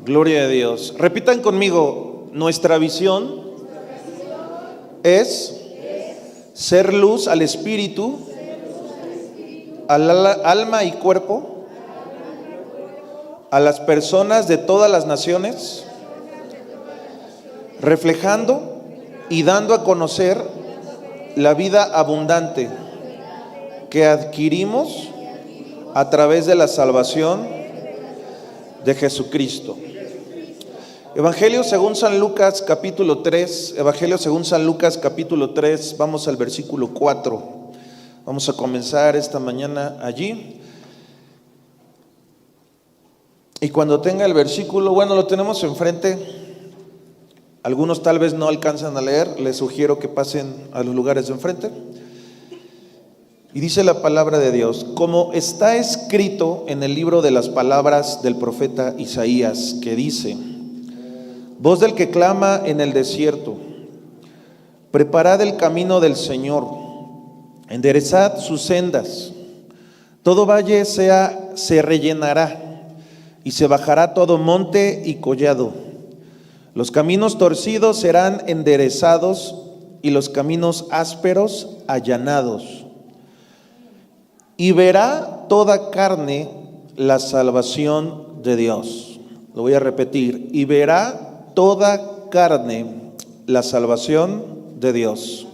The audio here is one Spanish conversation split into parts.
Gloria a Dios. Repitan conmigo, nuestra visión es ser luz al espíritu, al alma y cuerpo, a las personas de todas las naciones, reflejando y dando a conocer la vida abundante que adquirimos a través de la salvación de Jesucristo. Evangelio según San Lucas capítulo 3, Evangelio según San Lucas capítulo 3, vamos al versículo 4. Vamos a comenzar esta mañana allí. Y cuando tenga el versículo, bueno, lo tenemos enfrente. Algunos tal vez no alcanzan a leer, les sugiero que pasen a los lugares de enfrente. Y dice la palabra de Dios, como está escrito en el libro de las palabras del profeta Isaías, que dice: voz del que clama en el desierto, preparad el camino del Señor, enderezad sus sendas. Todo valle se rellenará, y se bajará todo monte y collado. Los caminos torcidos serán enderezados, y los caminos ásperos allanados. Y verá toda carne la salvación de Dios. Lo voy a repetir, y verá toda carne la salvación de Dios.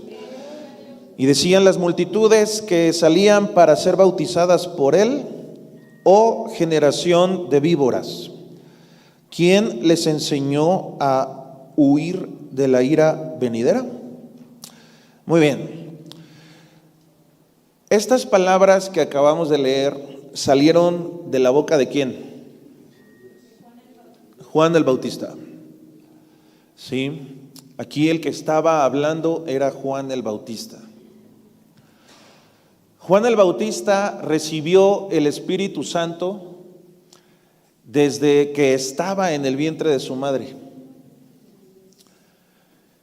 Y decían las multitudes que salían para ser bautizadas por él: oh generación de víboras, ¿quién les enseñó a huir de la ira venidera? Muy bien. Estas palabras que acabamos de leer salieron de la boca de ¿quién? Juan el Bautista. Sí, aquí el que estaba hablando era Juan el Bautista. Juan el Bautista recibió el Espíritu Santo desde que estaba en el vientre de su madre.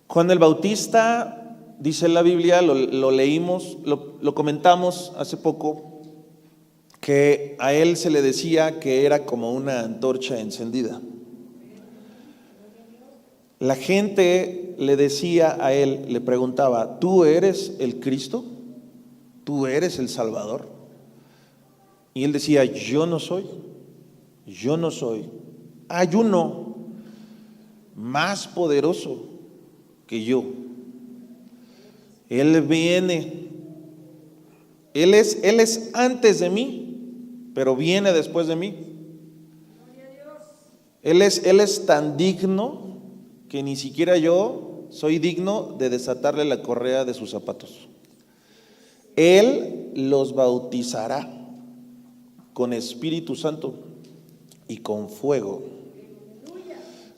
Juan el Bautista, dice la Biblia, lo leímos, lo comentamos hace poco, que a él se le decía que era como una antorcha encendida. La gente le decía a él, le preguntaba: ¿tú eres el Cristo? ¿Tú eres el Salvador? Y él decía: yo no soy. Hay uno más poderoso que yo. Él viene. Él es antes de mí, pero viene después de mí. Él es tan digno que ni siquiera yo soy digno de desatarle la correa de sus zapatos. Él los bautizará con Espíritu Santo y con fuego.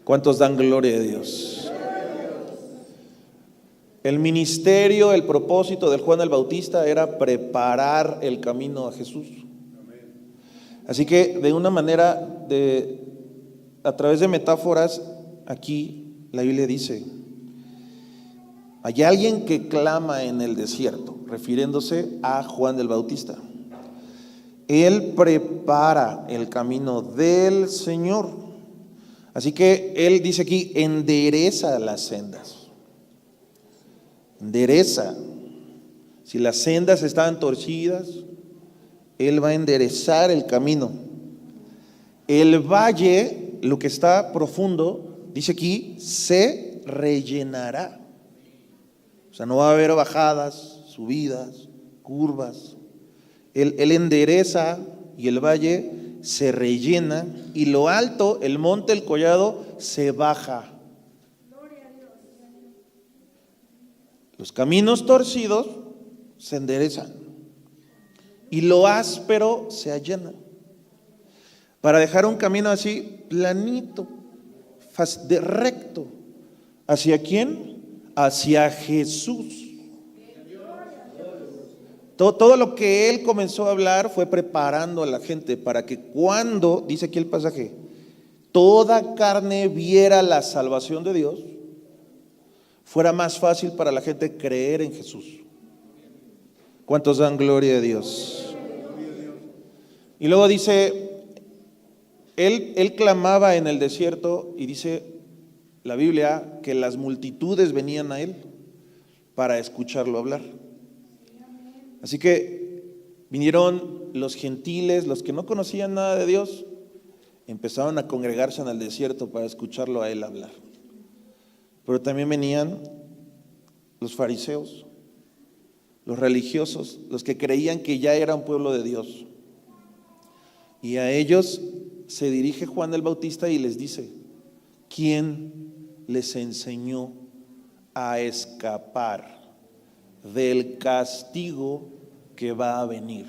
¿Cuántos dan gloria a Dios? El ministerio, el propósito de Juan el Bautista era preparar el camino a Jesús. Así que de una manera, a través de metáforas, aquí la Biblia dice: hay alguien que clama en el desierto, refiriéndose a Juan el Bautista. Él prepara el camino del Señor. Así que él dice aquí: endereza las sendas. Endereza. Si las sendas estaban torcidas, él va a enderezar el camino. El valle, lo que está profundo, dice aquí, se rellenará. O sea, no va a haber bajadas, subidas, curvas. Él endereza y el valle se rellena, y lo alto, el monte, el collado, se baja. Los caminos torcidos se enderezan y lo áspero se allana, para dejar un camino así planito, recto. ¿Hacia quién? Hacia Jesús. Todo lo que él comenzó a hablar fue preparando a la gente para que cuando, dice aquí el pasaje, toda carne viera la salvación de Dios, fuera más fácil para la gente creer en Jesús. ¿Cuántos dan gloria a Dios? Y luego dice: Él clamaba en el desierto y dice la Biblia que las multitudes venían a él para escucharlo hablar. Así que vinieron los gentiles, los que no conocían nada de Dios, empezaron a congregarse en el desierto para escucharlo a él hablar. Pero también venían los fariseos, los religiosos, los que creían que ya era un pueblo de Dios. Y a ellos se dirige Juan el Bautista y les dice: ¿quién les enseñó a escapar del castigo que va a venir?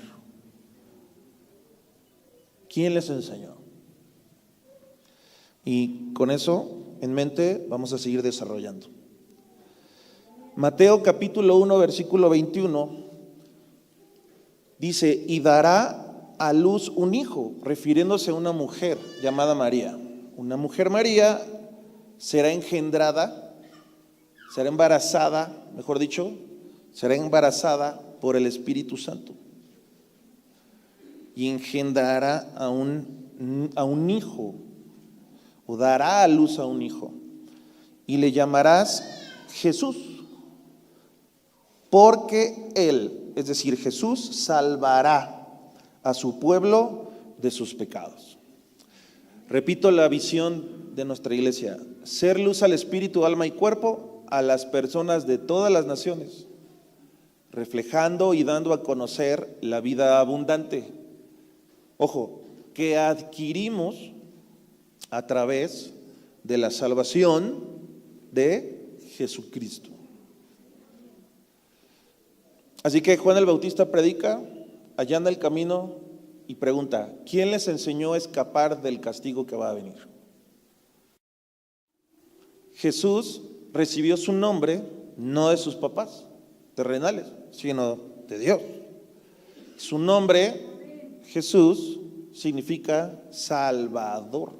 ¿Quién les enseñó? Y con eso en mente vamos a seguir desarrollando. Mateo capítulo 1 versículo 21 dice: y dará a luz un hijo, refiriéndose a una mujer llamada María. Una mujer María será engendrada, será embarazada, mejor dicho, será embarazada por el Espíritu Santo y engendrará a un hijo, o dará a luz a un hijo, y le llamarás Jesús, porque él, es decir, Jesús, salvará a su pueblo de sus pecados. Repito la visión de nuestra iglesia: ser luz al espíritu, alma y cuerpo a las personas de todas las naciones, reflejando y dando a conocer la vida abundante, ojo, que adquirimos a través de la salvación de Jesucristo. Así que Juan el Bautista predica, allana el camino y pregunta: ¿quién les enseñó a escapar del castigo que va a venir? Jesús recibió su nombre no de sus papás terrenales, sino de Dios. Su nombre, Jesús, significa Salvador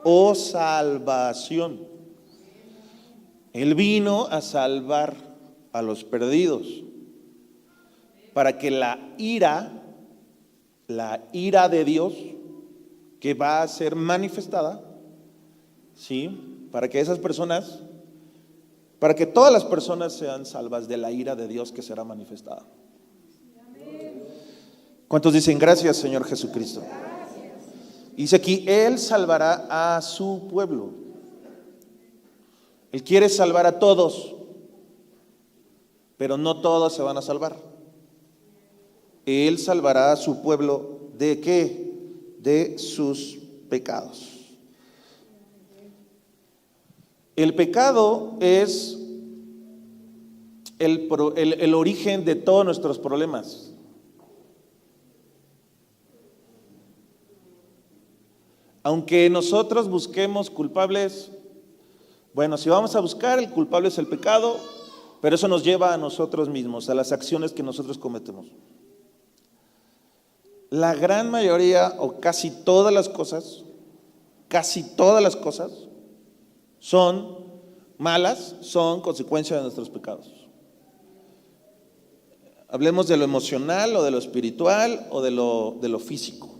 o salvación. Él vino a salvar a los perdidos, para que la ira de Dios que va a ser manifestada, ¿sí? Para que esas personas, para que todas las personas sean salvas de la ira de Dios que será manifestada. ¿Cuántos dicen gracias, Señor Jesucristo? Dice aquí: Él salvará a su pueblo. Él quiere salvar a todos, pero no todos se van a salvar. Él salvará a su pueblo ¿de qué? De sus pecados. El pecado es el origen de todos nuestros problemas. Aunque nosotros busquemos culpables, bueno, si vamos a buscar, el culpable es el pecado, pero eso nos lleva a nosotros mismos, a las acciones que nosotros cometemos. La gran mayoría o casi todas las cosas son malas, son consecuencia de nuestros pecados. Hablemos de lo emocional o de lo espiritual o de lo físico.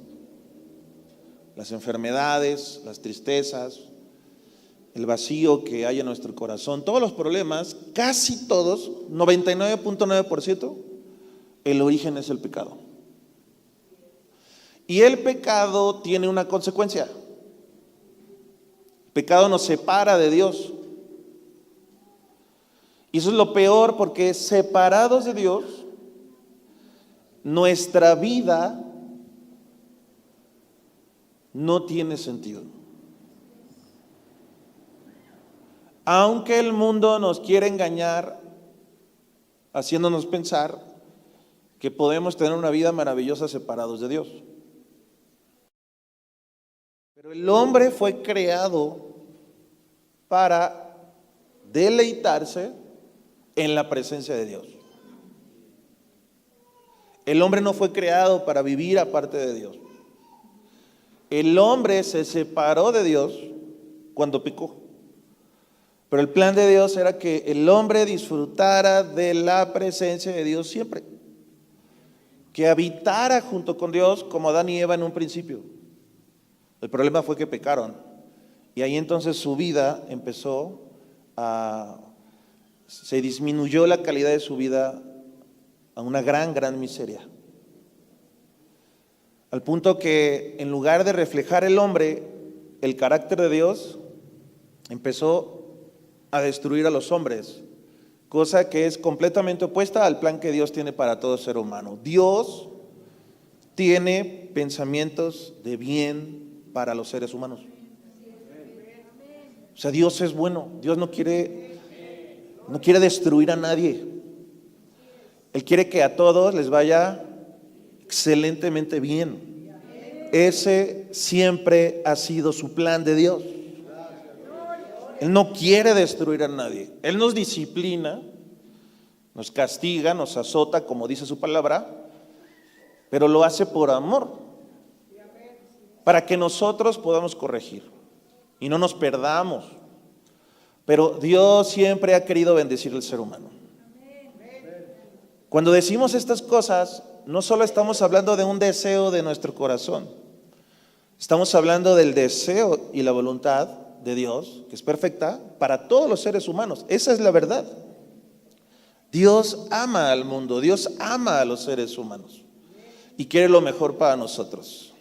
Las enfermedades, las tristezas, el vacío que hay en nuestro corazón, todos los problemas, casi todos, 99.9%, el origen es el pecado. Y el pecado tiene una consecuencia. El pecado nos separa de Dios. Y eso es lo peor, porque separados de Dios, nuestra vida no tiene sentido. Aunque el mundo nos quiere engañar, haciéndonos pensar que podemos tener una vida maravillosa separados de Dios. Pero el hombre fue creado para deleitarse en la presencia de Dios. El hombre no fue creado para vivir aparte de Dios. El hombre se separó de Dios cuando pecó. Pero el plan de Dios era que el hombre disfrutara de la presencia de Dios siempre. Que habitara junto con Dios como Adán y Eva en un principio. El problema fue que pecaron. Y ahí entonces su vida empezó se disminuyó la calidad de su vida a una gran miseria. Al punto que en lugar de reflejar el hombre, el carácter de Dios, empezó a destruir a los hombres, cosa que es completamente opuesta al plan que Dios tiene para todo ser humano. Dios tiene pensamientos de bien para los seres humanos. O sea, Dios es bueno. Dios no quiere destruir a nadie. Él quiere que a todos les vaya excelentemente bien. Ese siempre ha sido su plan de Dios. Él no quiere destruir a nadie. Él nos disciplina, nos castiga, nos azota, como dice su palabra, pero lo hace por amor, para que nosotros podamos corregir y no nos perdamos. Pero Dios siempre ha querido bendecir al ser humano. Cuando decimos estas cosas, no solo estamos hablando de un deseo de nuestro corazón, estamos hablando del deseo y la voluntad de Dios, que es perfecta para todos los seres humanos. Esa es la verdad. Dios ama al mundo, Dios ama a los seres humanos y quiere lo mejor para nosotros.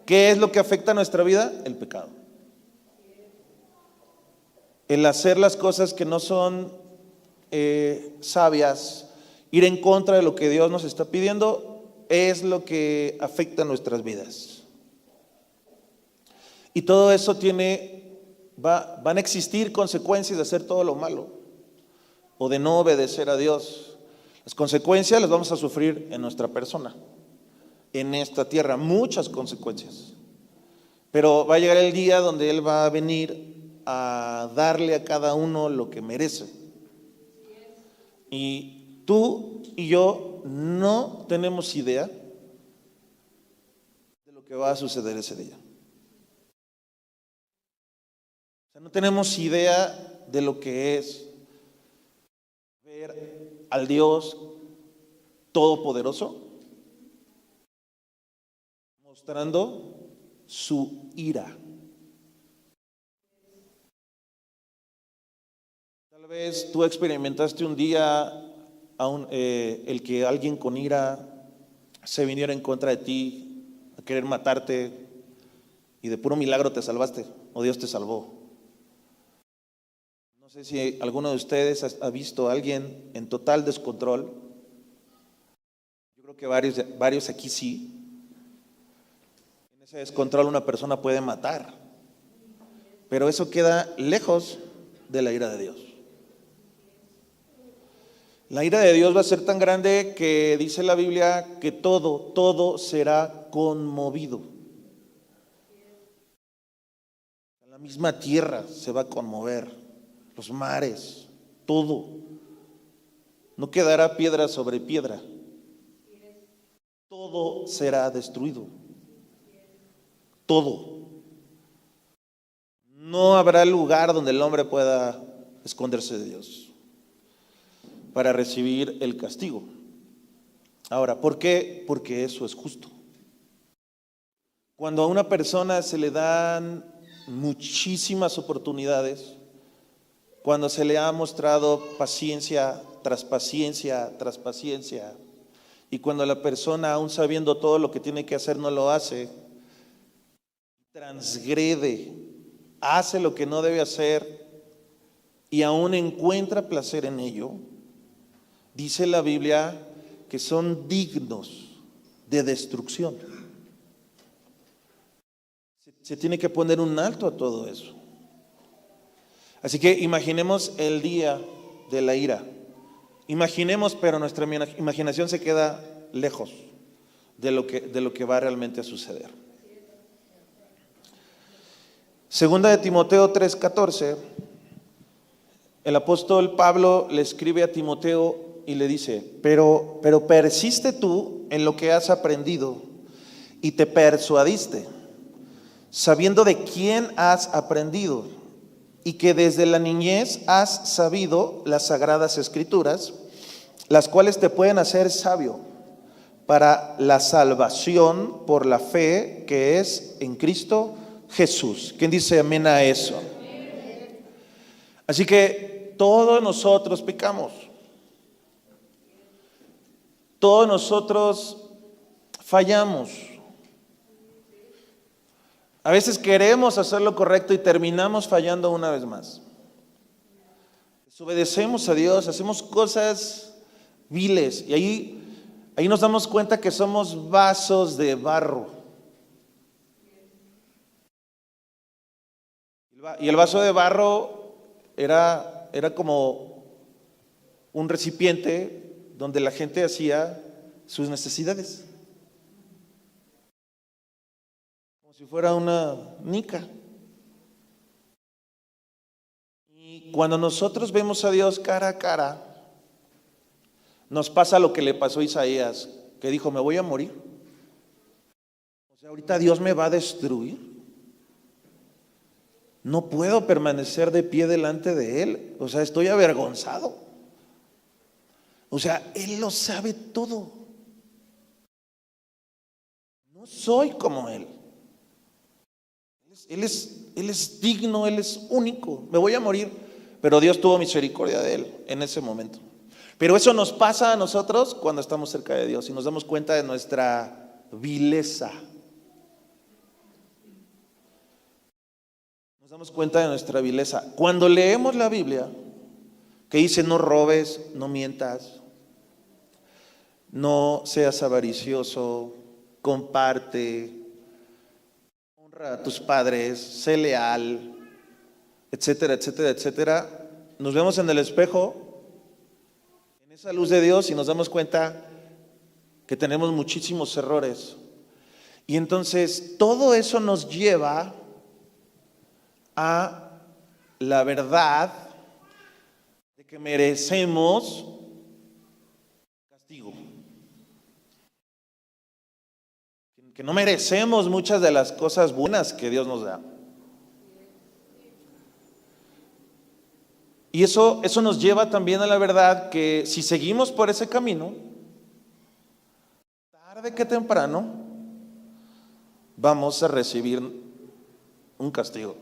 ¿Qué es lo que afecta a nuestra vida? El pecado. El hacer las cosas que no son sabias, ir en contra de lo que Dios nos está pidiendo, es lo que afecta nuestras vidas. Y todo eso van a existir consecuencias de hacer todo lo malo o de no obedecer a Dios. Las consecuencias las vamos a sufrir en nuestra persona, en esta tierra, muchas consecuencias. Pero va a llegar el día donde Él va a venir a darle a cada uno lo que merece. Y tú y yo no tenemos idea de lo que va a suceder ese día. O sea, no tenemos idea de lo que es ver al Dios Todopoderoso mostrando su ira. Tal vez tú experimentaste un día el que alguien con ira se viniera en contra de ti a querer matarte y de puro milagro te salvaste o Dios te salvó. No sé si alguno de ustedes ha visto a alguien en total descontrol. Yo creo que varios aquí sí. En ese descontrol una persona puede matar, pero eso queda lejos de la ira de Dios. La ira de Dios va a ser tan grande que dice la Biblia que todo será conmovido. La misma tierra se va a conmover, los mares, todo. No quedará piedra sobre piedra. Todo será destruido. Todo. No habrá lugar donde el hombre pueda esconderse de Dios para recibir el castigo. Ahora, ¿por qué? Porque eso es justo. Cuando a una persona se le dan muchísimas oportunidades, cuando se le ha mostrado paciencia tras paciencia tras paciencia, y cuando la persona, aún sabiendo todo lo que tiene que hacer, no lo hace, transgrede, hace lo que no debe hacer y aún encuentra placer en ello, dice la Biblia que son dignos de destrucción. Se tiene que poner un alto a todo eso. Así que imaginemos el día de la ira. Imaginemos, pero nuestra imaginación se queda lejos de lo que va realmente a suceder. Segunda de Timoteo 3:14, el apóstol Pablo le escribe a Timoteo y le dice, pero persiste tú en lo que has aprendido y te persuadiste, sabiendo de quién has aprendido y que desde la niñez has sabido las sagradas escrituras, las cuales te pueden hacer sabio para la salvación por la fe que es en Cristo Jesús. ¿Quién dice amén a eso? Así que todos nosotros pecamos. Todos nosotros fallamos. A veces queremos hacer lo correcto y terminamos fallando una vez más. Desobedecemos a Dios, hacemos cosas viles y ahí nos damos cuenta que somos vasos de barro. Y el vaso de barro era como un recipiente donde la gente hacía sus necesidades. Como si fuera una nica. Y cuando nosotros vemos a Dios cara a cara, nos pasa lo que le pasó a Isaías, que dijo, me voy a morir. O sea, ahorita Dios me va a destruir. No puedo permanecer de pie delante de Él. O sea, estoy avergonzado. O sea, Él lo sabe todo. No soy como Él. Él es digno, Él es único. Me voy a morir. Pero Dios tuvo misericordia de Él en ese momento. Pero eso nos pasa a nosotros cuando estamos cerca de Dios y nos damos cuenta de nuestra vileza. Nos damos cuenta de nuestra vileza. Cuando leemos la Biblia, que dice no robes, no mientas, no seas avaricioso, comparte, honra a tus padres, sé leal, etcétera, etcétera, etcétera. Nos vemos en el espejo, en esa luz de Dios y nos damos cuenta que tenemos muchísimos errores. Y entonces todo eso nos lleva a la verdad de que merecemos castigo. Que no merecemos muchas de las cosas buenas que Dios nos da. Y eso nos lleva también a la verdad que si seguimos por ese camino, tarde que temprano, vamos a recibir un castigo.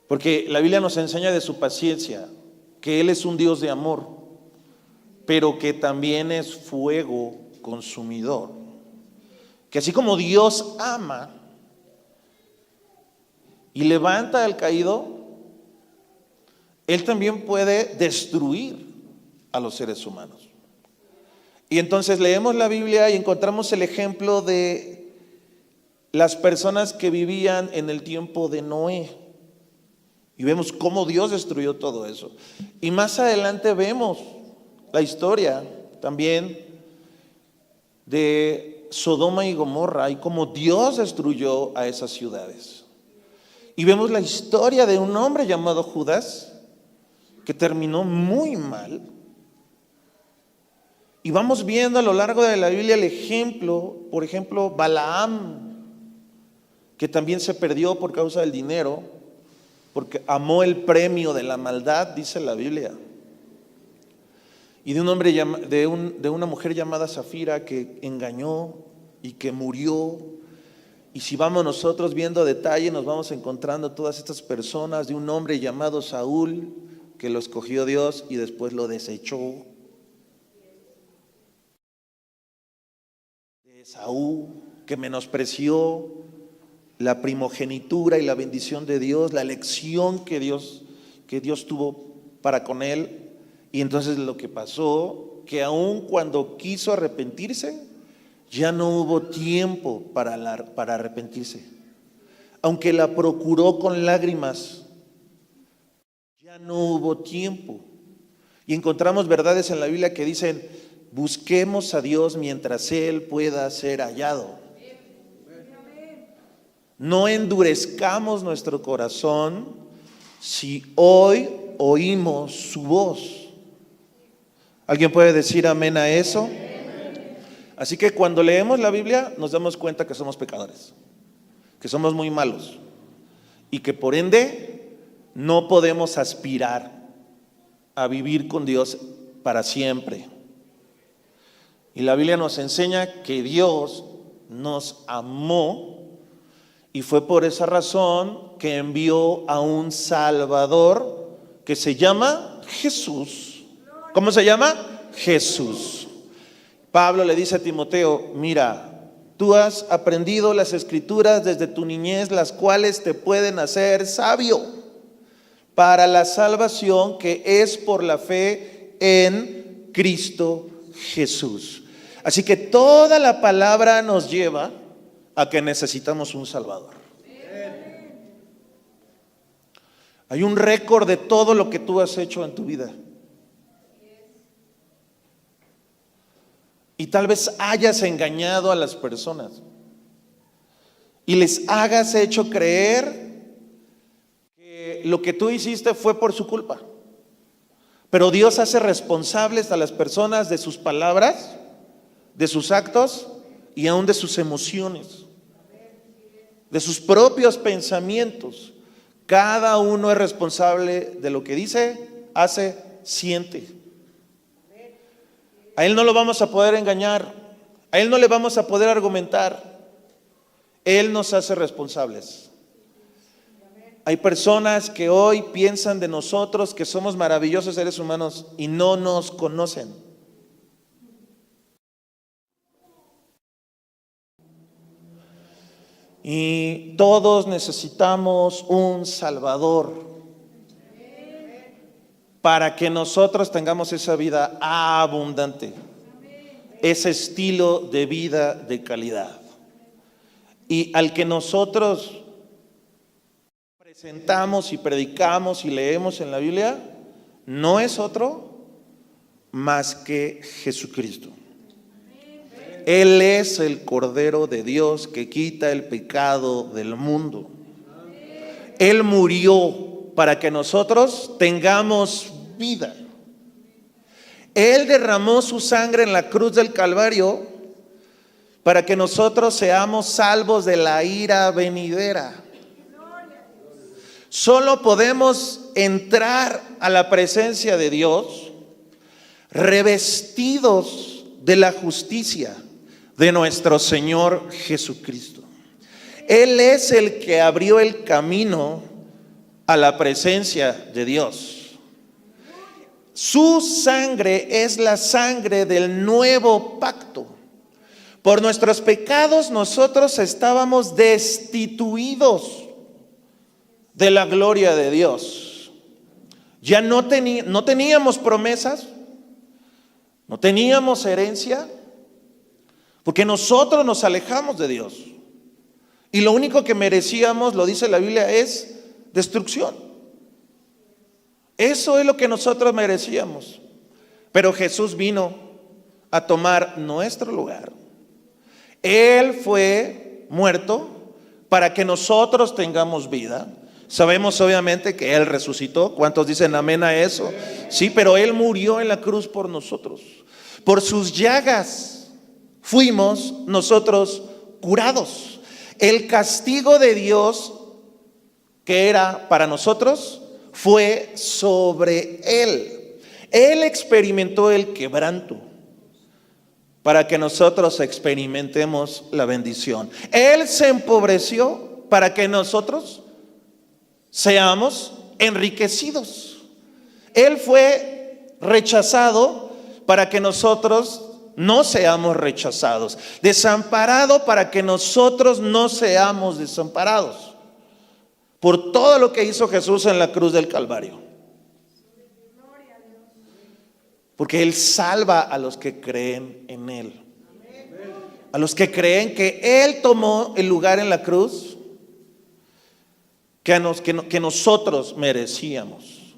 Porque la Biblia nos enseña de su paciencia, que Él es un Dios de amor, pero que también es fuego consumidor. Que así como Dios ama y levanta al caído, Él también puede destruir a los seres humanos. Y entonces leemos la Biblia y encontramos el ejemplo de las personas que vivían en el tiempo de Noé. Y vemos cómo Dios destruyó todo eso. Y más adelante vemos la historia también de Sodoma y Gomorra y cómo Dios destruyó a esas ciudades. Y vemos la historia de un hombre llamado Judas que terminó muy mal. Y vamos viendo a lo largo de la Biblia el ejemplo, por ejemplo, Balaam, que también se perdió por causa del dinero, porque amó el premio de la maldad, dice la Biblia. Y de un hombre, de una mujer llamada Zafira que engañó y que murió. Y si vamos nosotros viendo a detalle, nos vamos encontrando todas estas personas, de un hombre llamado Saúl, que lo escogió Dios y después lo desechó. De Esaú, que menospreció la primogenitura y la bendición de Dios, la elección que Dios tuvo para con él. Y entonces lo que pasó, que aun cuando quiso arrepentirse, ya no hubo tiempo para arrepentirse. Aunque la procuró con lágrimas, ya no hubo tiempo. Y encontramos verdades en la Biblia que dicen, busquemos a Dios mientras Él pueda ser hallado. No endurezcamos nuestro corazón si hoy oímos su voz. ¿Alguien puede decir amén a eso? Así que cuando leemos la Biblia nos damos cuenta que somos pecadores, que somos muy malos y que por ende no podemos aspirar a vivir con Dios para siempre. Y la Biblia nos enseña que Dios nos amó Y fue por esa razón que envió a un Salvador que se llama Jesús. ¿Cómo se llama? Jesús. Pablo le dice a Timoteo, mira, tú has aprendido las Escrituras desde tu niñez, las cuales te pueden hacer sabio para la salvación que es por la fe en Cristo Jesús. Así que toda la palabra nos lleva a que necesitamos un Salvador. Hay un récord de todo lo que tú has hecho en tu vida. Y tal vez hayas engañado a las personas y les hagas hecho creer que lo que tú hiciste fue por su culpa. Pero Dios hace responsables a las personas de sus palabras, de sus actos y aún de sus emociones, de sus propios pensamientos. Cada uno es responsable de lo que dice, hace, siente. A Él no lo vamos a poder engañar, a Él no le vamos a poder argumentar. Él nos hace responsables. Hay personas que hoy piensan de nosotros que somos maravillosos seres humanos y no nos conocen. Y todos necesitamos un Salvador para que nosotros tengamos esa vida abundante, ese estilo de vida de calidad. Y al que nosotros presentamos y predicamos y leemos en la Biblia, no es otro más que Jesucristo. Él es el Cordero de Dios que quita el pecado del mundo. Él murió para que nosotros tengamos vida. Él derramó su sangre en la cruz del Calvario para que nosotros seamos salvos de la ira venidera. Solo podemos entrar a la presencia de Dios revestidos de la justicia de nuestro Señor Jesucristo. Él es el que abrió el camino a la presencia de Dios. Su sangre es la sangre del nuevo pacto. Por nuestros pecados nosotros estábamos destituidos de la gloria de Dios. Ya no teníamos promesas, no teníamos herencia, porque nosotros nos alejamos de Dios. Y lo único que merecíamos, lo dice la Biblia, es destrucción. Eso es lo que nosotros merecíamos. Pero Jesús vino a tomar nuestro lugar. Él fue muerto para que nosotros tengamos vida. Sabemos obviamente que Él resucitó. ¿Cuántos dicen amén a eso? Sí, pero Él murió en la cruz por nosotros. Por sus llagas fuimos nosotros curados. El castigo de Dios que era para nosotros fue sobre Él. Él experimentó el quebranto para que nosotros experimentemos la bendición. Él se empobreció para que nosotros seamos enriquecidos. Él fue rechazado para que nosotros no seamos rechazados. Desamparado para que nosotros no seamos desamparados. Por todo lo que hizo Jesús en la cruz del Calvario. Porque Él salva a los que creen en Él. A los que creen que Él tomó el lugar en la cruz que nosotros merecíamos.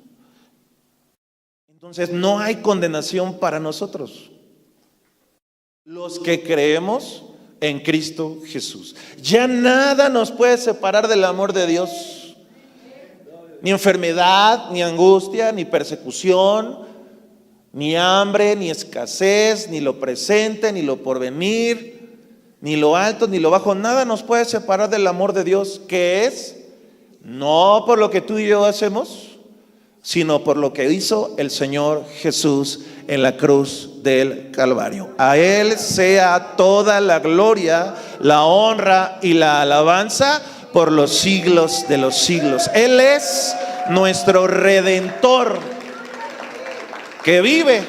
Entonces no hay condenación para nosotros, los que creemos en Cristo Jesús. Ya nada nos puede separar del amor de Dios. Ni enfermedad, ni angustia, ni persecución, ni hambre, ni escasez, ni lo presente, ni lo porvenir, ni lo alto, ni lo bajo. Nada nos puede separar del amor de Dios, que es no por lo que tú y yo hacemos, sino por lo que hizo el Señor Jesús en la cruz del Calvario. A Él sea toda la gloria, la honra y la alabanza por los siglos de los siglos. Él es nuestro Redentor que vive.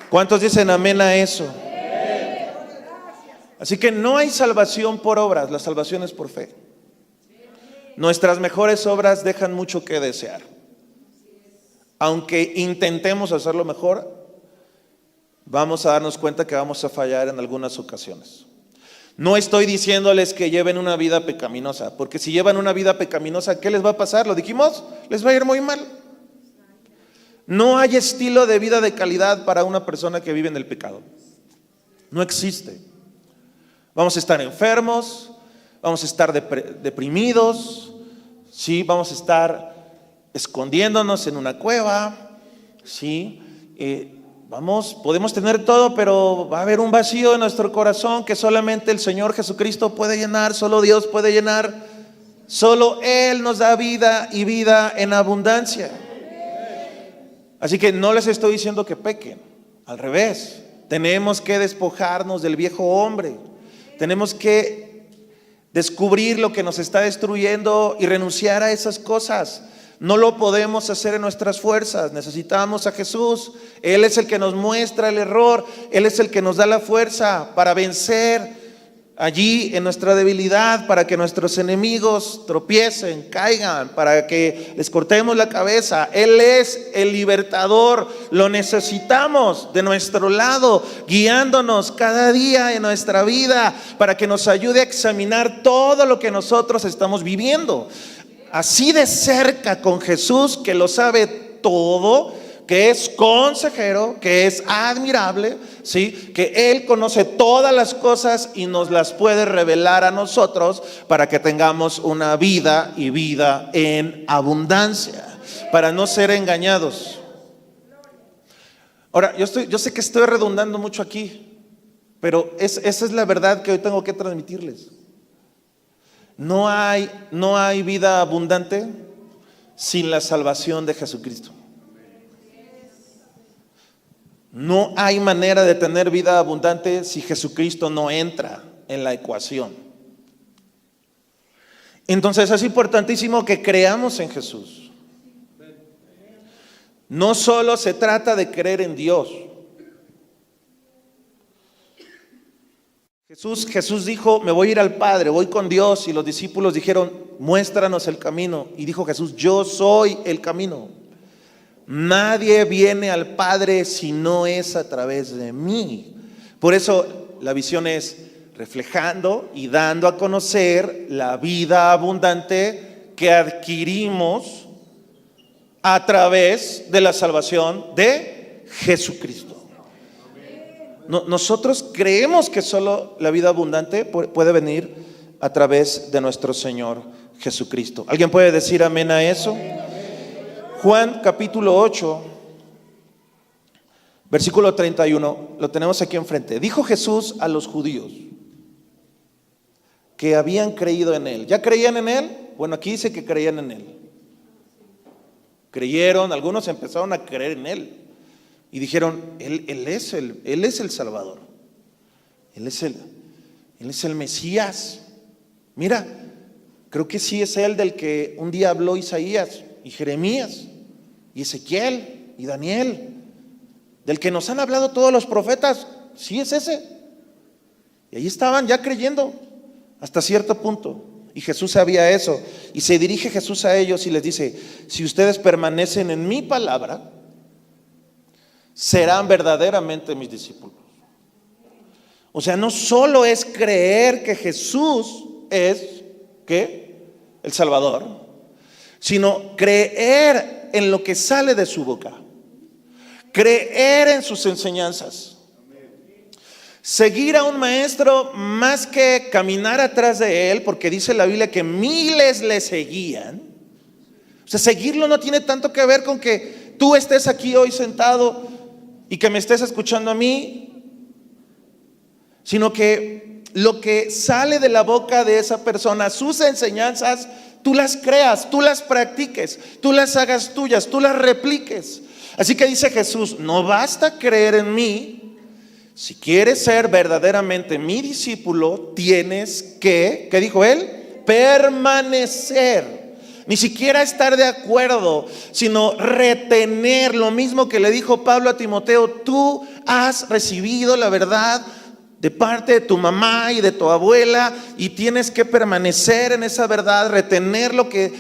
¿Cuántos dicen amén a eso? Así que no hay salvación por obras, la salvación es por fe. Nuestras mejores obras dejan mucho que desear. Aunque intentemos hacerlo mejor, vamos a darnos cuenta que vamos a fallar en algunas ocasiones. No estoy diciéndoles que lleven una vida pecaminosa, porque si llevan una vida pecaminosa, ¿qué les va a pasar? ¿Lo dijimos? Les va a ir muy mal. No hay estilo de vida de calidad para una persona que vive en el pecado. No existe. Vamos a estar enfermos, vamos a estar deprimidos, ¿sí? Vamos a estar escondiéndonos en una cueva, ¿sí? Podemos tener todo, pero va a haber un vacío en nuestro corazón que solamente el Señor Jesucristo puede llenar, solo Dios puede llenar, solo Él nos da vida y vida en abundancia. Así que no les estoy diciendo que pequen, al revés, tenemos que despojarnos del viejo hombre, tenemos que descubrir lo que nos está destruyendo y renunciar a esas cosas. No lo podemos hacer en nuestras fuerzas, necesitamos a Jesús. Él es el que nos muestra el error, Él es el que nos da la fuerza para vencer allí en nuestra debilidad, para que nuestros enemigos tropiecen, caigan, para que les cortemos la cabeza. Él es el libertador, lo necesitamos de nuestro lado, guiándonos cada día en nuestra vida, para que nos ayude a examinar todo lo que nosotros estamos viviendo. Así de cerca con Jesús, que lo sabe todo, que es consejero, que es admirable, ¿sí? Que Él conoce todas las cosas y nos las puede revelar a nosotros para que tengamos una vida y vida en abundancia, para no ser engañados. Ahora, yo sé que estoy redundando mucho aquí, pero esa es la verdad que hoy tengo que transmitirles. No hay vida abundante sin la salvación de Jesucristo. No hay manera de tener vida abundante si Jesucristo no entra en la ecuación. Entonces es importantísimo que creamos en Jesús. No solo se trata de creer en Dios. Jesús dijo, me voy a ir al Padre, voy con Dios. Y los discípulos dijeron, muéstranos el camino. Y dijo Jesús, yo soy el camino. Nadie viene al Padre si no es a través de mí. Por eso la visión es reflejando y dando a conocer la vida abundante que adquirimos a través de la salvación de Jesucristo. Nosotros creemos que solo la vida abundante puede venir a través de nuestro Señor Jesucristo. ¿Alguien puede decir amén a eso? Juan capítulo 8, versículo 31, lo tenemos aquí enfrente. Dijo Jesús a los judíos que habían creído en Él. ¿Ya creían en Él? Bueno, aquí dice que creían en Él. Creyeron, algunos empezaron a creer en Él. Y dijeron, Él es el Salvador. Él es el Mesías. Mira, creo que sí es Él del que un día habló Isaías y Jeremías y Ezequiel y Daniel. Del que nos han hablado todos los profetas. Sí es ese. Y ahí estaban ya creyendo hasta cierto punto. Y Jesús sabía eso. Y se dirige Jesús a ellos y les dice, si ustedes permanecen en mi palabra, serán verdaderamente mis discípulos. O sea, no solo es creer que Jesús es, ¿qué? El Salvador, sino creer en lo que sale de su boca, creer en sus enseñanzas, seguir a un maestro más que caminar atrás de él, porque dice la Biblia que miles le seguían. O sea, seguirlo no tiene tanto que ver con que tú estés aquí hoy sentado y que me estés escuchando a mí, sino que lo que sale de la boca de esa persona, sus enseñanzas, tú las creas, tú las practiques, tú las hagas tuyas, tú las repliques. Así que dice Jesús, no basta creer en mí, Si quieres ser verdaderamente mi discípulo, tienes que, ¿qué dijo él? Permanecer. Ni siquiera estar de acuerdo, sino retener. Lo mismo que le dijo Pablo a Timoteo: tú has recibido la verdad de parte de tu mamá y de tu abuela, y tienes que permanecer en esa verdad, retener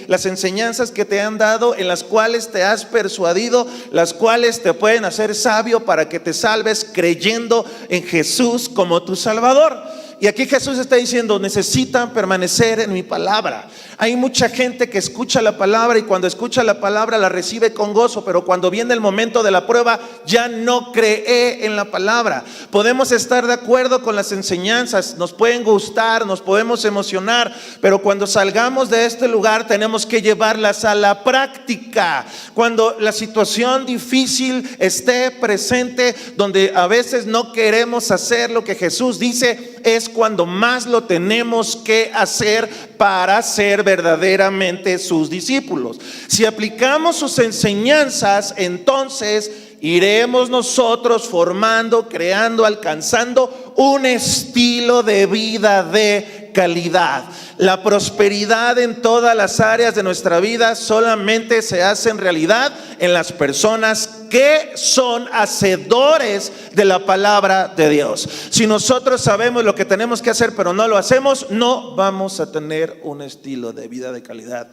las enseñanzas que te han dado, en las cuales te has persuadido, las cuales te pueden hacer sabio para que te salves creyendo en Jesús como tu Salvador. Y aquí Jesús está diciendo: necesitan permanecer en mi palabra. Hay mucha gente que escucha la palabra, y cuando escucha la palabra la recibe con gozo, pero cuando viene el momento de la prueba ya no cree en la palabra. Podemos estar de acuerdo con las enseñanzas, nos pueden gustar, nos podemos emocionar, pero cuando salgamos de este lugar tenemos que llevarlas a la práctica. Cuando la situación difícil esté presente, donde a veces no queremos hacer lo que Jesús dice, es cuando más lo tenemos que hacer para ser verdaderamente sus discípulos. Si aplicamos sus enseñanzas, entonces iremos nosotros formando, creando, alcanzando un estilo de vida de calidad. La prosperidad en todas las áreas de nuestra vida solamente se hace en realidad en las personas que son hacedores de la palabra de Dios. Si nosotros sabemos lo que tenemos que hacer pero no lo hacemos, no vamos a tener un estilo de vida de calidad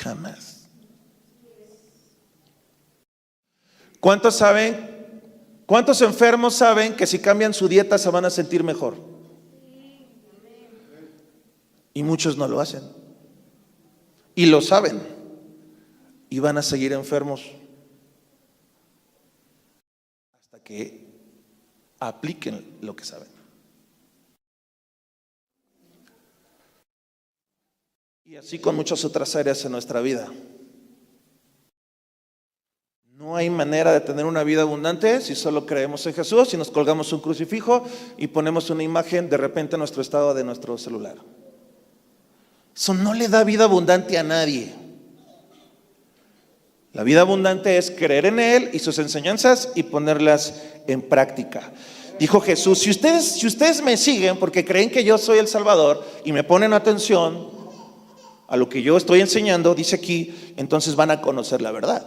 jamás. ¿Cuántos enfermos saben que si cambian su dieta se van a sentir mejor? Y muchos no lo hacen. Y lo saben. Y van a seguir enfermos hasta que apliquen lo que saben. Y así con muchas otras áreas en nuestra vida. No hay manera de tener una vida abundante si solo creemos en Jesús, si nos colgamos un crucifijo y ponemos una imagen de repente en nuestro estado de nuestro celular. Eso no le da vida abundante a nadie. La vida abundante es creer en Él y sus enseñanzas y ponerlas en práctica. Dijo Jesús: si ustedes me siguen porque creen que yo soy el Salvador y me ponen atención a lo que yo estoy enseñando, dice aquí, entonces van a conocer la verdad.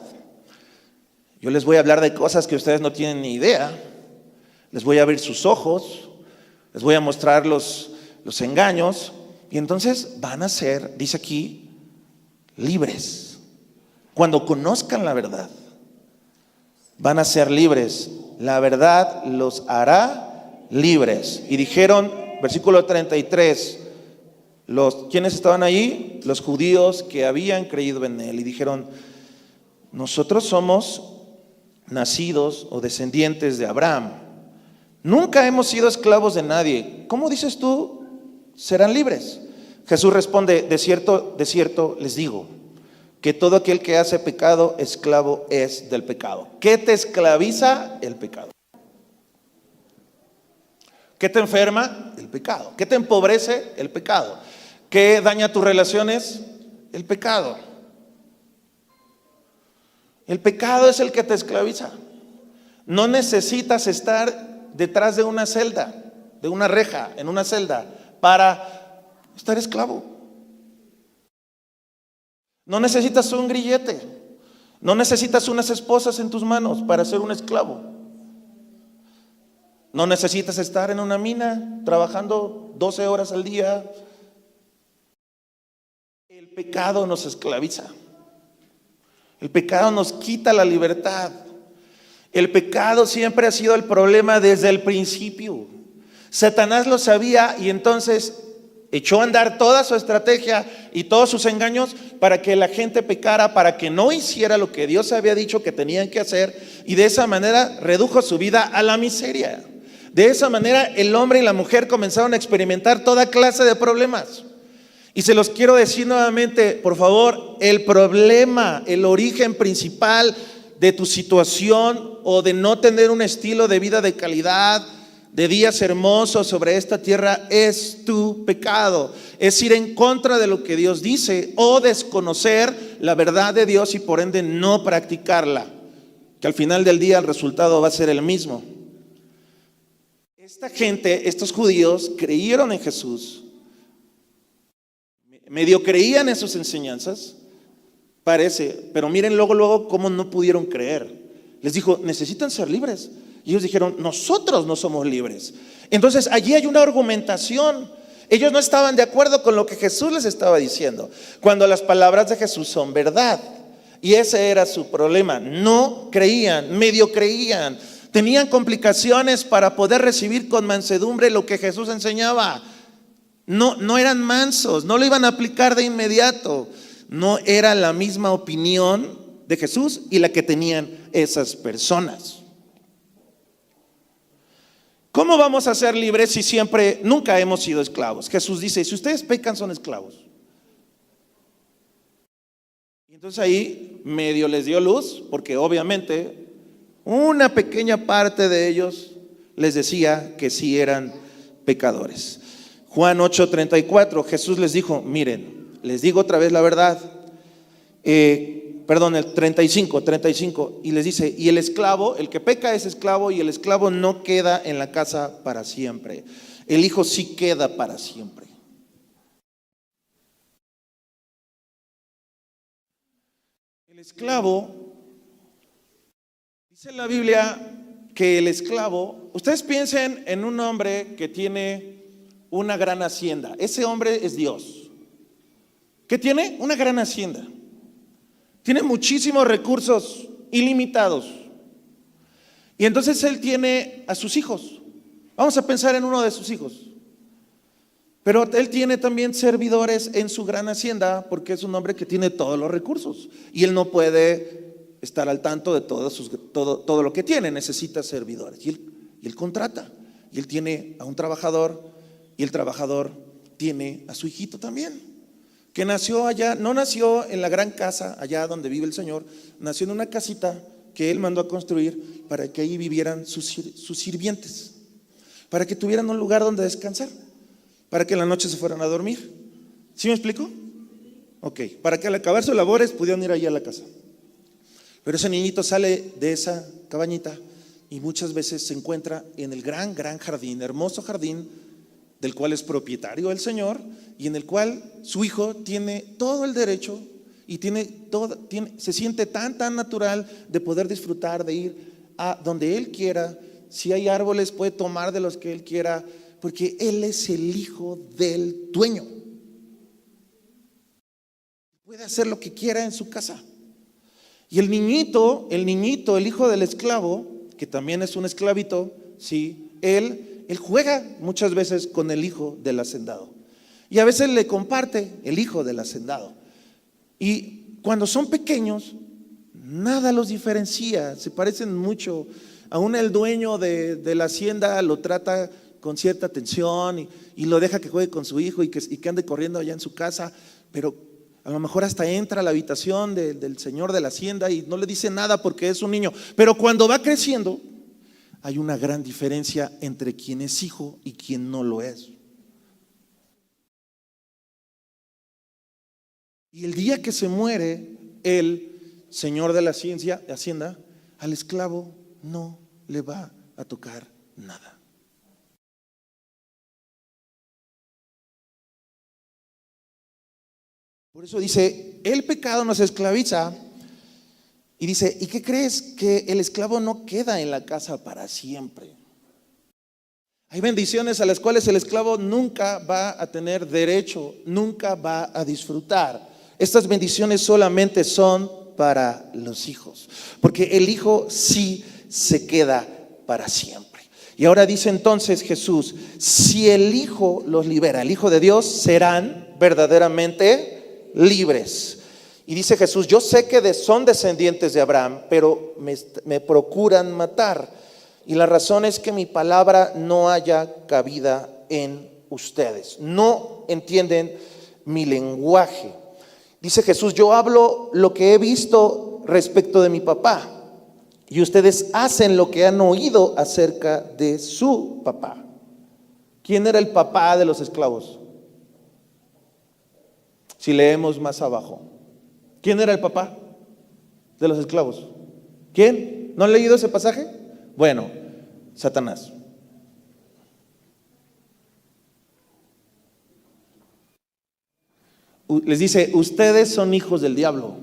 Yo les voy a hablar de cosas que ustedes no tienen ni idea. Les voy a abrir sus ojos, les voy a mostrar los engaños, y entonces van a ser, dice aquí, libres. Cuando conozcan la verdad, van a ser libres. La verdad los hará libres. Y dijeron, versículo 33, ¿quiénes estaban allí? Los judíos que habían creído en Él. Y dijeron: nosotros somos nacidos o descendientes de Abraham. Nunca hemos sido esclavos de nadie. ¿Cómo dices tú serán libres? Jesús responde: de cierto les digo, que todo aquel que hace pecado, esclavo es del pecado. ¿Qué te esclaviza? El pecado. ¿Qué te enferma? El pecado. ¿Qué te empobrece? El pecado. ¿Qué daña tus relaciones? El pecado. El pecado es el que te esclaviza. No necesitas estar detrás de una celda, de una reja, en una celda, para estar esclavo. No necesitas un grillete. No necesitas unas esposas en tus manos para ser un esclavo. No necesitas estar en una mina trabajando 12 horas al día. El pecado nos esclaviza. El pecado nos quita la libertad. El pecado siempre ha sido el problema desde el principio. Satanás lo sabía y entonces echó a andar toda su estrategia y todos sus engaños para que la gente pecara, para que no hiciera lo que Dios había dicho que tenían que hacer, y de esa manera redujo su vida a la miseria. De esa manera el hombre y la mujer comenzaron a experimentar toda clase de problemas. Y se los quiero decir nuevamente, por favor, el problema, el origen principal de tu situación o de no tener un estilo de vida de calidad, de días hermosos sobre esta tierra, es tu pecado. Es ir en contra de lo que Dios dice o desconocer la verdad de Dios y por ende no practicarla, que al final del día el resultado va a ser el mismo. Esta gente, estos judíos, creyeron en Jesús, medio creían en sus enseñanzas, parece, pero miren luego cómo no pudieron creer. Les dijo, necesitan ser libres. Y ellos dijeron, nosotros no somos libres. Entonces allí hay una argumentación. Ellos no estaban de acuerdo con lo que Jesús les estaba diciendo, cuando las palabras de Jesús son verdad. Y ese era su problema. No creían, medio creían. Tenían complicaciones para poder recibir con mansedumbre lo que Jesús enseñaba. No eran mansos, no lo iban a aplicar de inmediato. No era la misma opinión de Jesús y la que tenían esas personas. ¿Cómo vamos a ser libres si nunca hemos sido esclavos? Jesús dice, si ustedes pecan son esclavos. Y entonces ahí medio les dio luz, porque obviamente una pequeña parte de ellos les decía que sí eran pecadores. Juan 8:34, Jesús les dijo, miren, les digo otra vez la verdad. El 35, y les dice, y el esclavo, el que peca es esclavo, y el esclavo no queda en la casa para siempre. El hijo sí queda para siempre. El esclavo, dice en la Biblia que el esclavo, ustedes piensen en un hombre que tiene una gran hacienda. Ese hombre es Dios. ¿Qué tiene? Una gran hacienda. Tiene muchísimos recursos ilimitados. Y entonces él tiene a sus hijos. Vamos a pensar en uno de sus hijos. Pero él tiene también servidores en su gran hacienda, porque es un hombre que tiene todos los recursos. Y él no puede estar al tanto de todo lo que tiene. Necesita servidores. Y él contrata. Y él tiene a un trabajador. Y el trabajador tiene a su hijito también, que nació allá, no nació en la gran casa allá donde vive el Señor, nació en una casita que Él mandó a construir para que ahí vivieran sus sirvientes, para que tuvieran un lugar donde descansar, para que en la noche se fueran a dormir. ¿Sí me explico? Ok, para que al acabar sus labores pudieran ir allí a la casa. Pero ese niñito sale de esa cabañita y muchas veces se encuentra en el gran jardín, hermoso jardín, del cual es propietario el Señor, y en el cual su hijo tiene todo el derecho y se siente tan natural de poder disfrutar, de ir a donde él quiera. Si hay árboles puede tomar de los que él quiera, porque él es el hijo del dueño. Puede hacer lo que quiera en su casa. Y el niñito, el hijo del esclavo, que también es un esclavito, sí, él juega muchas veces con el hijo del hacendado. Y a veces le comparte el hijo del hacendado. Y cuando son pequeños, nada los diferencia, se parecen mucho. Aún el dueño de la hacienda lo trata con cierta atención y lo deja que juegue con su hijo y que ande corriendo allá en su casa, pero a lo mejor hasta entra a la habitación del señor de la hacienda y no le dice nada porque es un niño. Pero cuando va creciendo, hay una gran diferencia entre quien es hijo y quien no lo es. Y el día que se muere el señor de la hacienda, al esclavo no le va a tocar nada. Por eso dice, el pecado nos esclaviza. Y dice, ¿y qué crees? Que el esclavo no queda en la casa para siempre. Hay bendiciones a las cuales el esclavo nunca va a tener derecho, nunca va a disfrutar. Estas bendiciones solamente son para los hijos, porque el hijo sí se queda para siempre. Y ahora dice entonces Jesús, si el hijo los libera, el hijo de Dios, serán verdaderamente libres. Y dice Jesús, yo sé que son descendientes de Abraham, pero me procuran matar. Y la razón es que mi palabra no haya cabida en ustedes. No entienden mi lenguaje. Dice Jesús, yo hablo lo que he visto respecto de mi papá. Y ustedes hacen lo que han oído acerca de su papá. ¿Quién era el papá de los esclavos? Si leemos más abajo. ¿Quién era el papá de los esclavos? ¿Quién? ¿No han leído ese pasaje? Bueno, Satanás. Les dice, ustedes son hijos del diablo,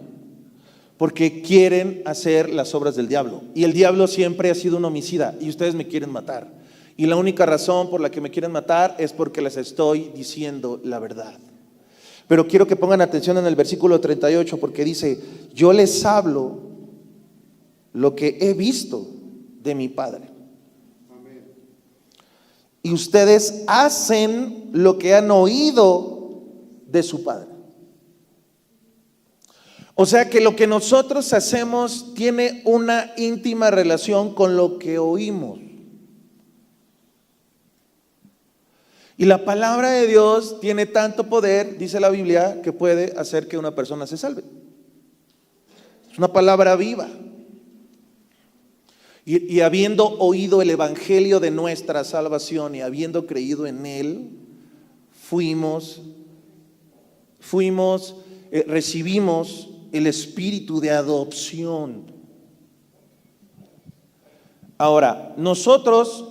porque quieren hacer las obras del diablo. Y el diablo siempre ha sido un homicida, y ustedes me quieren matar. Y la única razón por la que me quieren matar es porque les estoy diciendo la verdad. Pero quiero que pongan atención en el versículo 38, porque dice, yo les hablo lo que he visto de mi Padre. Y ustedes hacen lo que han oído de su Padre. O sea que lo que nosotros hacemos tiene una íntima relación con lo que oímos. Y la palabra de Dios tiene tanto poder, dice la Biblia, que puede hacer que una persona se salve. Es una palabra viva. Y habiendo oído el evangelio de nuestra salvación y habiendo creído en él, recibimos el espíritu de adopción. Ahora, nosotros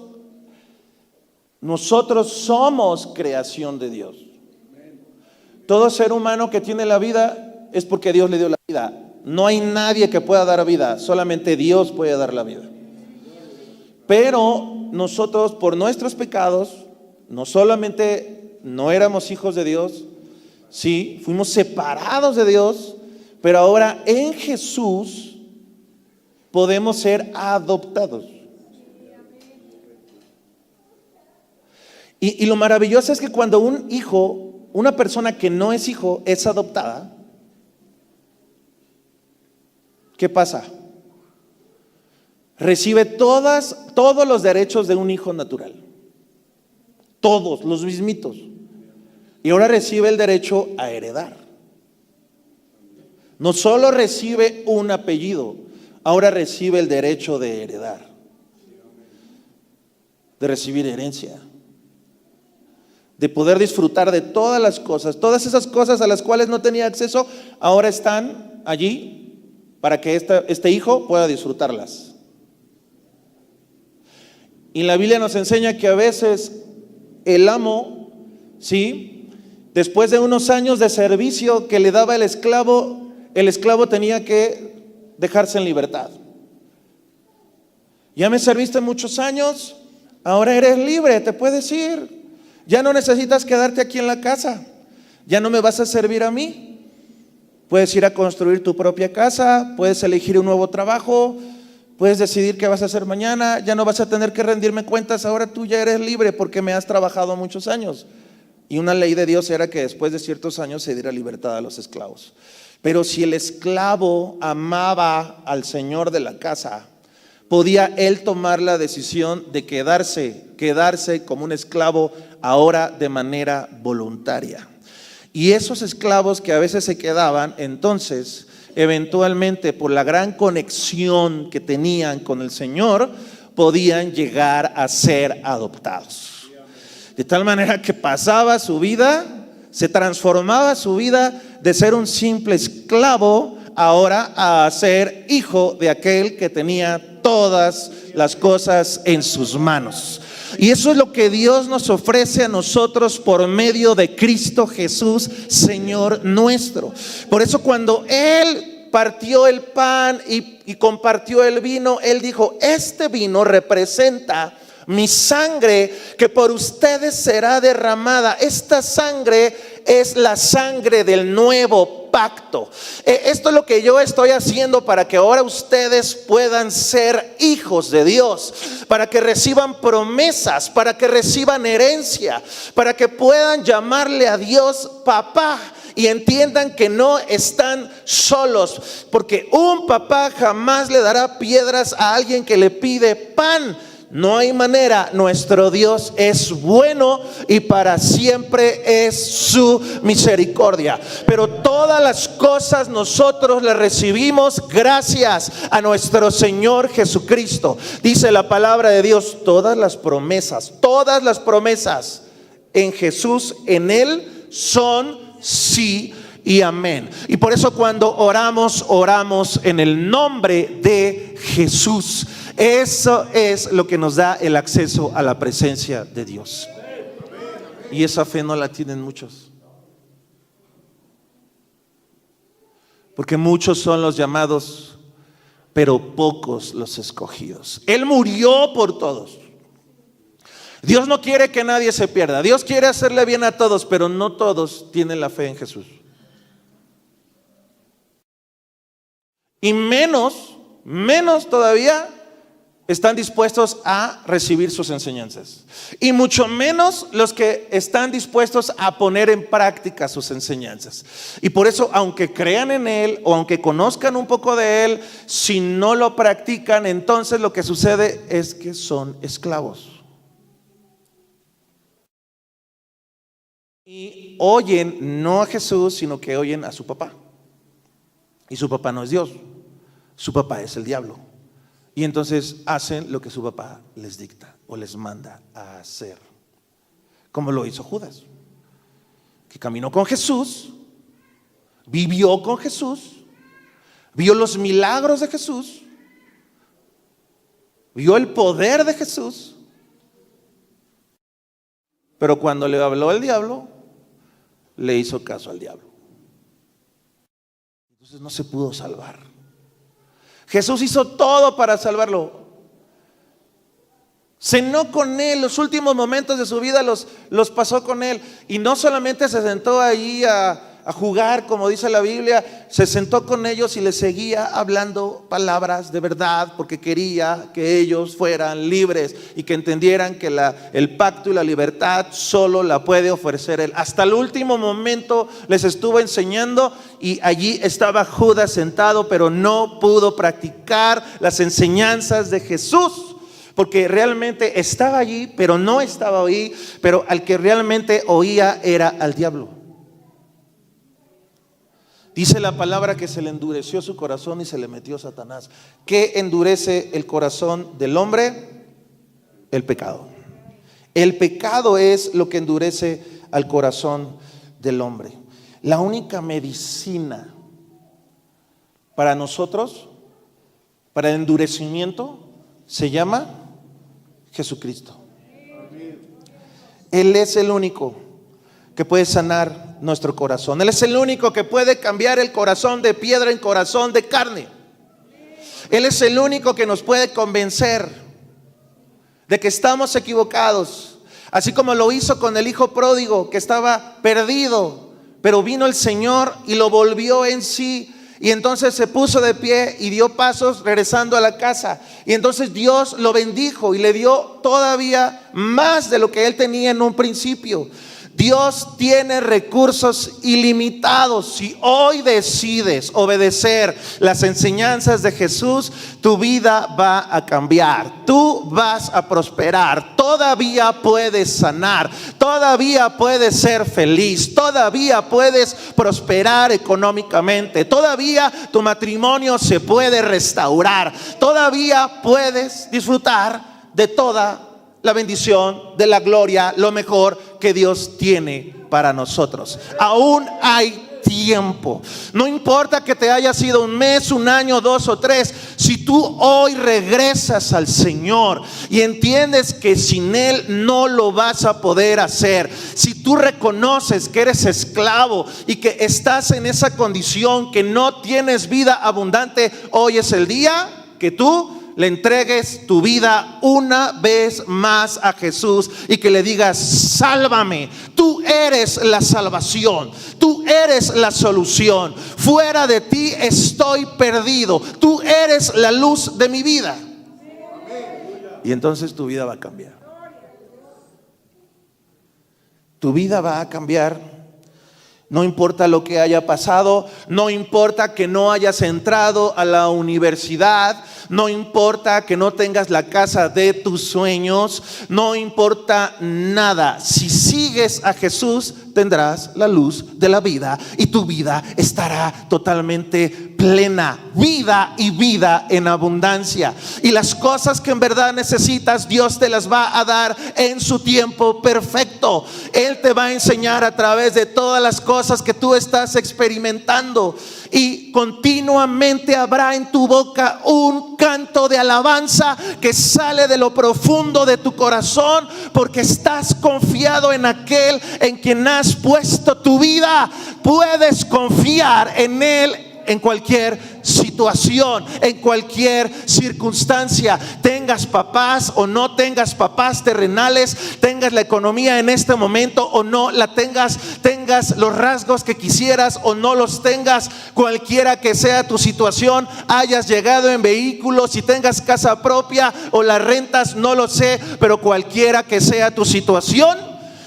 somos creación de Dios. Todo ser humano que tiene la vida es porque Dios le dio la vida. No hay nadie que pueda dar vida, solamente Dios puede dar la vida. Pero nosotros, por nuestros pecados, no solamente no éramos hijos de Dios, sí, fuimos separados de Dios, pero ahora en Jesús podemos ser adoptados. Y lo maravilloso es que cuando un hijo, una persona que no es hijo, es adoptada, ¿qué pasa? Recibe todos los derechos de un hijo natural. Todos, los mismitos. Y ahora recibe el derecho a heredar. No solo recibe un apellido, ahora recibe el derecho de heredar, de recibir herencia, de poder disfrutar de todas las cosas. Todas esas cosas a las cuales no tenía acceso, ahora están allí para que este hijo pueda disfrutarlas. Y la Biblia nos enseña que a veces el amo, ¿sí?, después de unos años de servicio que le daba el esclavo tenía que dejarse en libertad. Ya me serviste muchos años, ahora eres libre, te puedes ir. Ya no necesitas quedarte aquí en la casa, ya no me vas a servir a mí. Puedes ir a construir tu propia casa, puedes elegir un nuevo trabajo, puedes decidir qué vas a hacer mañana, ya no vas a tener que rendirme cuentas, ahora tú ya eres libre porque me has trabajado muchos años. Y una ley de Dios era que después de ciertos años se diera libertad a los esclavos. Pero si el esclavo amaba al señor de la casa, podía él tomar la decisión de quedarse como un esclavo ahora de manera voluntaria. Y esos esclavos que a veces se quedaban, entonces, eventualmente por la gran conexión que tenían con el Señor, podían llegar a ser adoptados. De tal manera que pasaba su vida, se transformaba su vida de ser un simple esclavo ahora a ser hijo de aquel que tenía todas las cosas en sus manos. Y eso es lo que Dios nos ofrece a nosotros por medio de Cristo Jesús, Señor nuestro. Por eso cuando Él partió el pan y compartió el vino, Él dijo, este vino representa mi sangre que por ustedes será derramada. Esta sangre es la sangre del nuevo pacto. Esto es lo que yo estoy haciendo para que ahora ustedes puedan ser hijos de Dios, para que reciban promesas, para que reciban herencia, para que puedan llamarle a Dios papá y entiendan que no están solos, porque un papá jamás le dará piedras a alguien que le pide pan. No hay manera, nuestro Dios es bueno y para siempre es su misericordia. Pero todas las cosas nosotros las recibimos gracias a nuestro Señor Jesucristo. Dice la palabra de Dios, todas las promesas en Jesús, en Él son sí y amén. Y por eso cuando oramos en el nombre de Jesús. Eso es lo que nos da el acceso a la presencia de Dios. Y esa fe no la tienen muchos. Porque muchos son los llamados, pero pocos los escogidos. Él murió por todos. Dios no quiere que nadie se pierda. Dios quiere hacerle bien a todos, pero no todos tienen la fe en Jesús. Y menos todavía están dispuestos a recibir sus enseñanzas. Y mucho menos los que están dispuestos a poner en práctica sus enseñanzas. Y por eso, aunque crean en Él o aunque conozcan un poco de Él, si no lo practican, entonces lo que sucede es que son esclavos. Y oyen no a Jesús, sino que oyen a su papá. Y su papá no es Dios, su papá es el diablo. Y entonces hacen lo que su papá les dicta o les manda a hacer. Como lo hizo Judas, que caminó con Jesús, vivió con Jesús, vio los milagros de Jesús, vio el poder de Jesús. Pero cuando le habló el diablo, le hizo caso al diablo. Entonces no se pudo salvar. Jesús hizo todo para salvarlo. Cenó con él, los últimos momentos de su vida los pasó con él. Y no solamente se sentó ahí a jugar, como dice la Biblia, se sentó con ellos y les seguía hablando palabras de verdad, porque quería que ellos fueran libres y que entendieran que el pacto y la libertad solo la puede ofrecer Él. Hasta el último momento les estuvo enseñando, y allí estaba Judas sentado, pero no pudo practicar las enseñanzas de Jesús, porque realmente estaba allí, pero no estaba ahí. Pero al que realmente oía era al diablo. Dice la palabra que se le endureció su corazón y se le metió Satanás. ¿Qué endurece el corazón del hombre? El pecado. El pecado es lo que endurece al corazón del hombre. La única medicina para nosotros, para el endurecimiento, se llama Jesucristo. Él es el único que puede sanar nuestro corazón. Él es el único que puede cambiar el corazón de piedra en corazón de carne. Él es el único que nos puede convencer de que estamos equivocados, así como lo hizo con el hijo pródigo que estaba perdido, pero vino el Señor y lo volvió en sí. Y entonces se puso de pie y dio pasos regresando a la casa. Y entonces Dios lo bendijo y le dio todavía más de lo que él tenía en un principio. Dios tiene recursos ilimitados. Si hoy decides obedecer las enseñanzas de Jesús, tu vida va a cambiar. Tú vas a prosperar. Todavía puedes sanar. Todavía puedes ser feliz. Todavía puedes prosperar económicamente. Todavía tu matrimonio se puede restaurar. Todavía puedes disfrutar de toda la bendición, de la gloria, lo mejor que Dios tiene para nosotros. Aún hay tiempo. No importa que te haya sido un mes, un año, 2 o 3. Si tú hoy regresas al Señor y entiendes que sin Él no lo vas a poder hacer, si tú reconoces que eres esclavo y que estás en esa condición, que no tienes vida abundante, hoy es el día que tú le entregues tu vida una vez más a Jesús y que le digas: sálvame. Tú eres la salvación, tú eres la solución. Fuera de ti estoy perdido. Tú eres la luz de mi vida. Y entonces tu vida va a cambiar. Tu vida va a cambiar. No importa lo que haya pasado, no importa que no hayas entrado a la universidad, no importa que no tengas la casa de tus sueños, no importa nada. Si sigues a Jesús, tendrás la luz de la vida y tu vida estará totalmente plena. Vida y vida en abundancia. Y las cosas que en verdad necesitas, Dios te las va a dar en su tiempo perfecto. Él te va a enseñar a través de todas las cosas que tú estás experimentando. Y continuamente habrá en tu boca un canto de alabanza que sale de lo profundo de tu corazón, porque estás confiado en aquel en quien has puesto tu vida. Puedes confiar en Él en cualquier situación, en cualquier circunstancia. Tengas papás o no tengas papás terrenales, tengas la economía en este momento o no la tengas, tengas los rasgos que quisieras o no los tengas, cualquiera que sea tu situación, hayas llegado en vehículo, si tengas casa propia o la rentas, no lo sé, pero cualquiera que sea tu situación,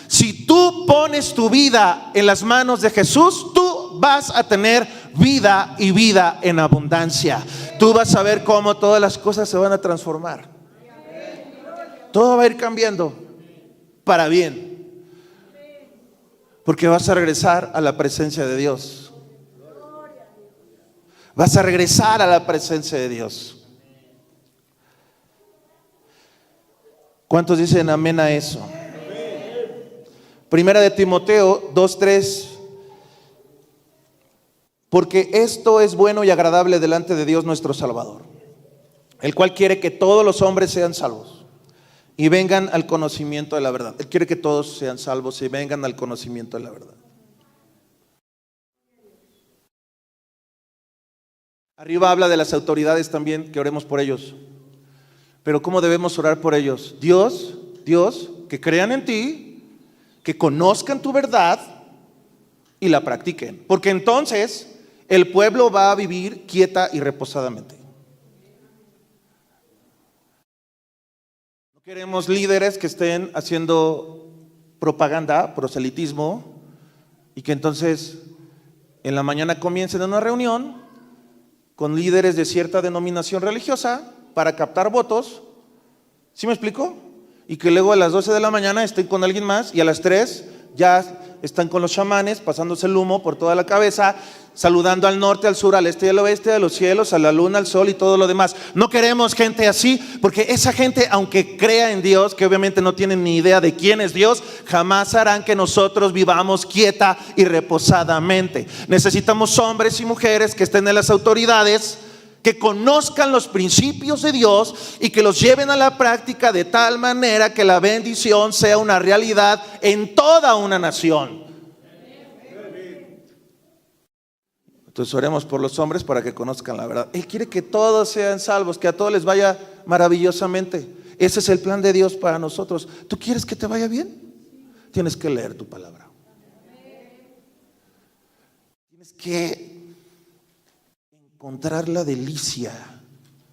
si tú pones tu vida en las manos de Jesús, tú vas a tener vida y vida en abundancia. Tú vas a ver cómo todas las cosas se van a transformar. Todo va a ir cambiando para bien, porque vas a regresar a la presencia de Dios. Vas a regresar a la presencia de Dios. ¿Cuántos dicen amén a eso? Primera de Timoteo 2:3. Porque esto es bueno y agradable delante de Dios nuestro Salvador, el cual quiere que todos los hombres sean salvos y vengan al conocimiento de la verdad. Él quiere que todos sean salvos y vengan al conocimiento de la verdad. Arriba habla de las autoridades también, que oremos por ellos. Pero ¿cómo debemos orar por ellos? Dios, que crean en ti, que conozcan tu verdad y la practiquen. Porque entonces el pueblo va a vivir quieta y reposadamente. No queremos líderes que estén haciendo propaganda, proselitismo, y que entonces en la mañana comiencen una reunión con líderes de cierta denominación religiosa para captar votos. ¿Sí me explico? Y que luego a las 12 de la mañana estén con alguien más y a las 3 ya están con los chamanes pasándose el humo por toda la cabeza, saludando al norte, al sur, al este y al oeste, a los cielos, a la luna, al sol y todo lo demás. No queremos gente así, porque esa gente, aunque crea en Dios, que obviamente no tienen ni idea de quién es Dios, jamás harán que nosotros vivamos quieta y reposadamente. Necesitamos hombres y mujeres que estén en las autoridades, que conozcan los principios de Dios y que los lleven a la práctica de tal manera que la bendición sea una realidad en toda una nación. Entonces oremos por los hombres para que conozcan la verdad. Él quiere que todos sean salvos, que a todos les vaya maravillosamente. Ese es el plan de Dios para nosotros. ¿Tú quieres que te vaya bien? Tienes que leer tu palabra. Tienes que encontrar la delicia.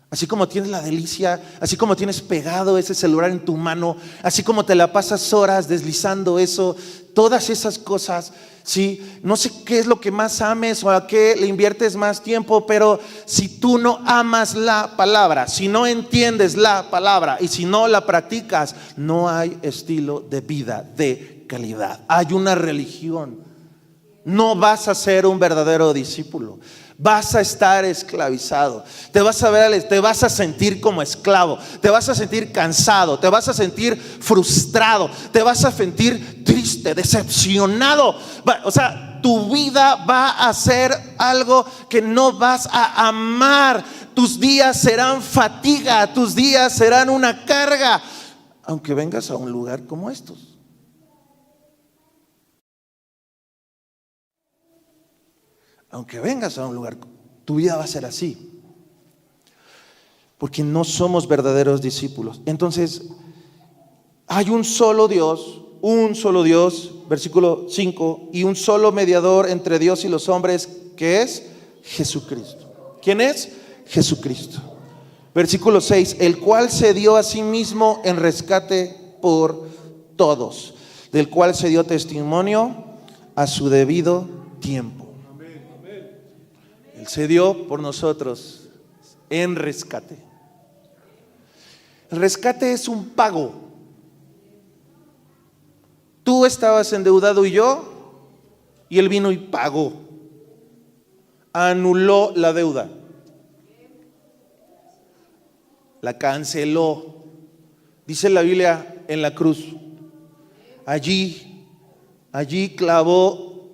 Así como tienes la delicia, así como tienes pegado ese celular en tu mano, así como te la pasas horas deslizando eso, todas esas cosas, ¿sí? No sé qué es lo que más ames o a qué le inviertes más tiempo, pero si tú no amas la palabra, si no entiendes la palabra y si no la practicas, no hay estilo de vida de calidad. Hay una religión. No vas a ser un verdadero discípulo. Vas a estar esclavizado. Te vas a sentir como esclavo. Te vas a sentir cansado. Te vas a sentir frustrado. Te vas a sentir triste, decepcionado. O sea, tu vida va a ser algo que no vas a amar. Tus días serán fatiga. Tus días serán una carga. Aunque vengas a un lugar como estos. Aunque vengas a un lugar, tu vida va a ser así. Porque no somos verdaderos discípulos. Entonces, hay un solo Dios, versículo 5, y un solo mediador entre Dios y los hombres, que es Jesucristo. ¿Quién es? Jesucristo. Versículo 6, el cual se dio a sí mismo en rescate por todos, del cual se dio testimonio a su debido tiempo. Él se dio por nosotros en rescate. El rescate es un pago. Tú estabas endeudado y Él vino y pagó. Anuló la deuda. La canceló. Dice la Biblia en la cruz. Allí clavó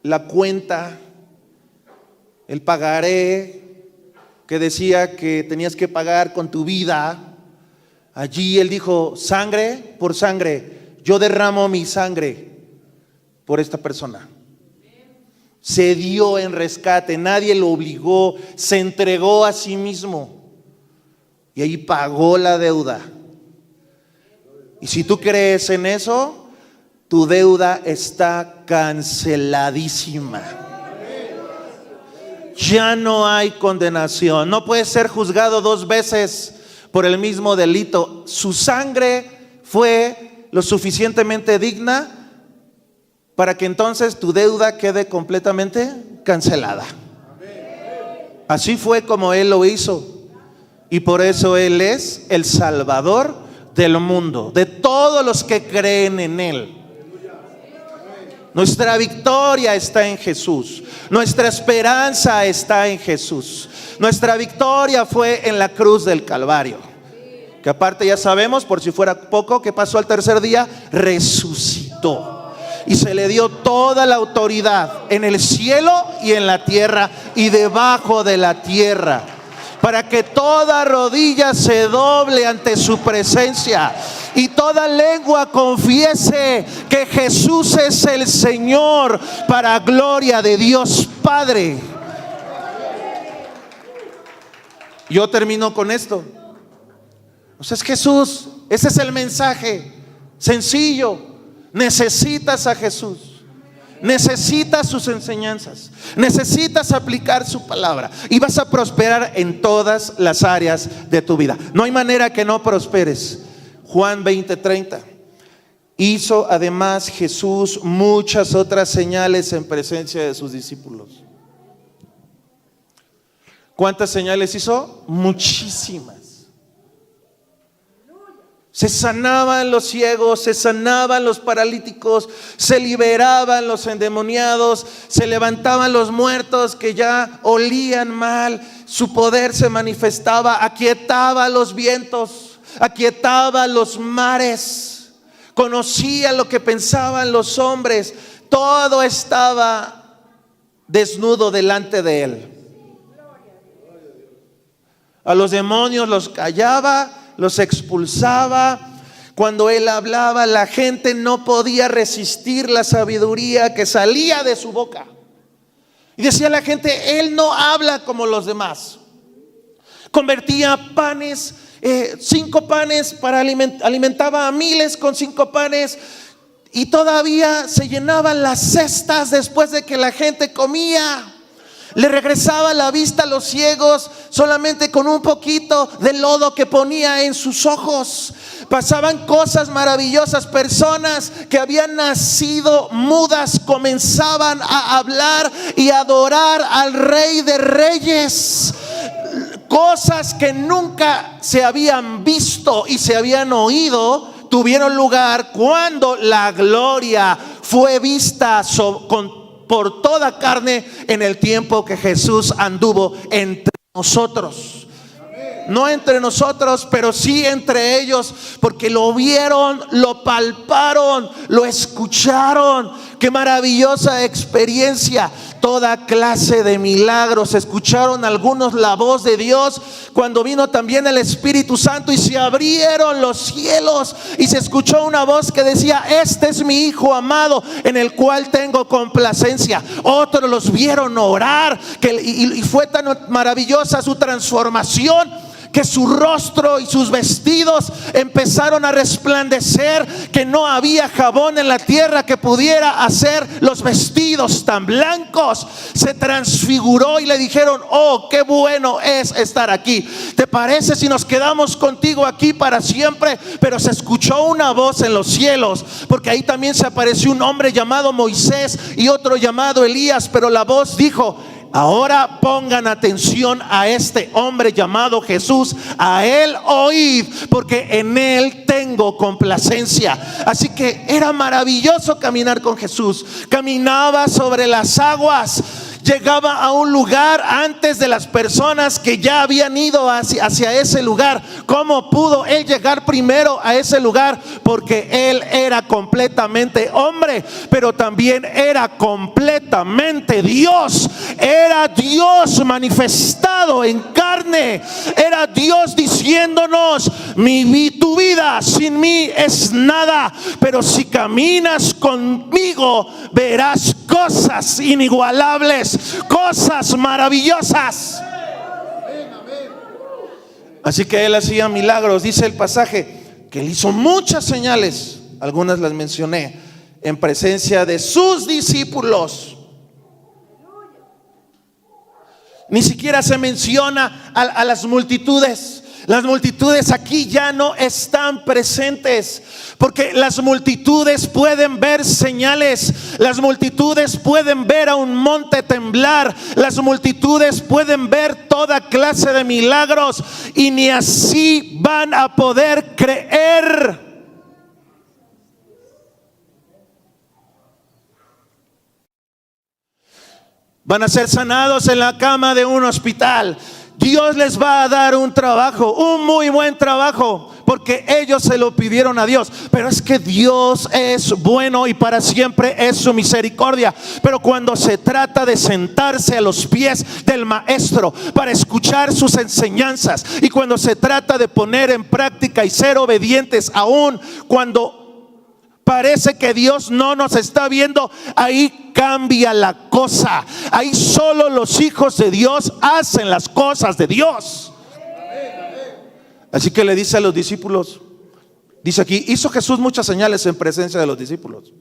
la cuenta, el pagaré que decía que tenías que pagar con tu vida. Allí Él dijo, sangre por sangre, yo derramo mi sangre por esta persona. Se dio en rescate, nadie lo obligó, se entregó a sí mismo y ahí pagó la deuda. Y si tú crees en eso, tu deuda está canceladísima. Ya no hay condenación. No puedes ser juzgado 2 veces por el mismo delito. Su sangre fue lo suficientemente digna para que entonces tu deuda quede completamente cancelada. Así fue como Él lo hizo. Y por eso Él es el Salvador del mundo, de todos los que creen en Él. Nuestra victoria está en Jesús. Nuestra esperanza está en Jesús. Nuestra victoria fue en la cruz del Calvario, que aparte ya sabemos, por si fuera poco, que pasó al tercer día, resucitó. Y se le dio toda la autoridad en el cielo y en la tierra y debajo de la tierra, para que toda rodilla se doble ante su presencia y toda lengua confiese que Jesús es el Señor, para gloria de Dios Padre. Yo termino con esto. O sea, es Jesús. Ese es el mensaje sencillo. Necesitas a Jesús. Necesitas sus enseñanzas. Necesitas aplicar su palabra y vas a prosperar en todas las áreas de tu vida. No hay manera que no prosperes. Juan 20:30. Hizo además Jesús muchas otras señales en presencia de sus discípulos. ¿Cuántas señales hizo? Muchísimas. Se sanaban los ciegos, se sanaban los paralíticos, se liberaban los endemoniados, se levantaban los muertos que ya olían mal. Su poder se manifestaba, aquietaba los vientos, aquietaba los mares, conocía lo que pensaban los hombres. Todo estaba desnudo delante de Él. A los demonios los callaba, los expulsaba. Cuando Él hablaba, la gente no podía resistir la sabiduría que salía de su boca. Y decía la gente: Él no habla como los demás. Convertía panes, 5 panes alimentaba a miles con 5 panes. Y todavía se llenaban las cestas después de que la gente comía. Le regresaba la vista a los ciegos solamente con un poquito de lodo que ponía en sus ojos. Pasaban cosas maravillosas. Personas que habían nacido mudas comenzaban a hablar y adorar al Rey de Reyes. Cosas que nunca se habían visto y se habían oído tuvieron lugar cuando la gloria fue vista por toda carne en el tiempo que Jesús anduvo entre nosotros. No entre nosotros, pero sí entre ellos, porque lo vieron, lo palparon, lo escucharon. Qué maravillosa experiencia. Toda clase de milagros. Escucharon algunos la voz de Dios cuando vino también el Espíritu Santo y se abrieron los cielos y se escuchó una voz que decía: este es mi Hijo amado en el cual tengo complacencia. Otros los vieron orar y fue tan maravillosa su transformación que su rostro y sus vestidos empezaron a resplandecer, que no había jabón en la tierra que pudiera hacer los vestidos tan blancos. Se transfiguró y le dijeron: oh, qué bueno es estar aquí. ¿Te parece si nos quedamos contigo aquí para siempre? Pero se escuchó una voz en los cielos, porque ahí también se apareció un hombre llamado Moisés y otro llamado Elías. Pero la voz dijo: ahora pongan atención a este hombre llamado Jesús, a él oíd, porque en él tengo complacencia. Así que era maravilloso caminar con Jesús. Caminaba sobre las aguas, llegaba a un lugar antes de las personas que ya habían ido hacia ese lugar. ¿Cómo pudo él llegar primero a ese lugar? Porque él era completamente hombre, pero también era completamente Dios. Era Dios manifestado manifestado en carne. Era Dios diciéndonos: tu vida sin mí es nada, pero si caminas conmigo verás cosas inigualables, cosas maravillosas. Así que él hacía milagros. Dice el pasaje que él hizo muchas señales, algunas las mencioné, en presencia de sus discípulos. Ni siquiera se menciona a las multitudes. Las multitudes aquí ya no están presentes, porque las multitudes pueden ver señales, las multitudes pueden ver a un monte temblar, las multitudes pueden ver toda clase de milagros, y ni así van a poder creer. Van a ser sanados en la cama de un hospital. Dios les va a dar un trabajo, un muy buen trabajo, porque ellos se lo pidieron a Dios. Pero es que Dios es bueno y para siempre es su misericordia. Pero cuando se trata de sentarse a los pies del maestro para escuchar sus enseñanzas, y cuando se trata de poner en práctica y ser obedientes, aún cuando parece que Dios no nos está viendo, ahí cambia la cosa. Ahí solo los hijos de Dios hacen las cosas de Dios. Así que le dice a los discípulos, dice aquí, hizo Jesús muchas señales en presencia de los discípulos.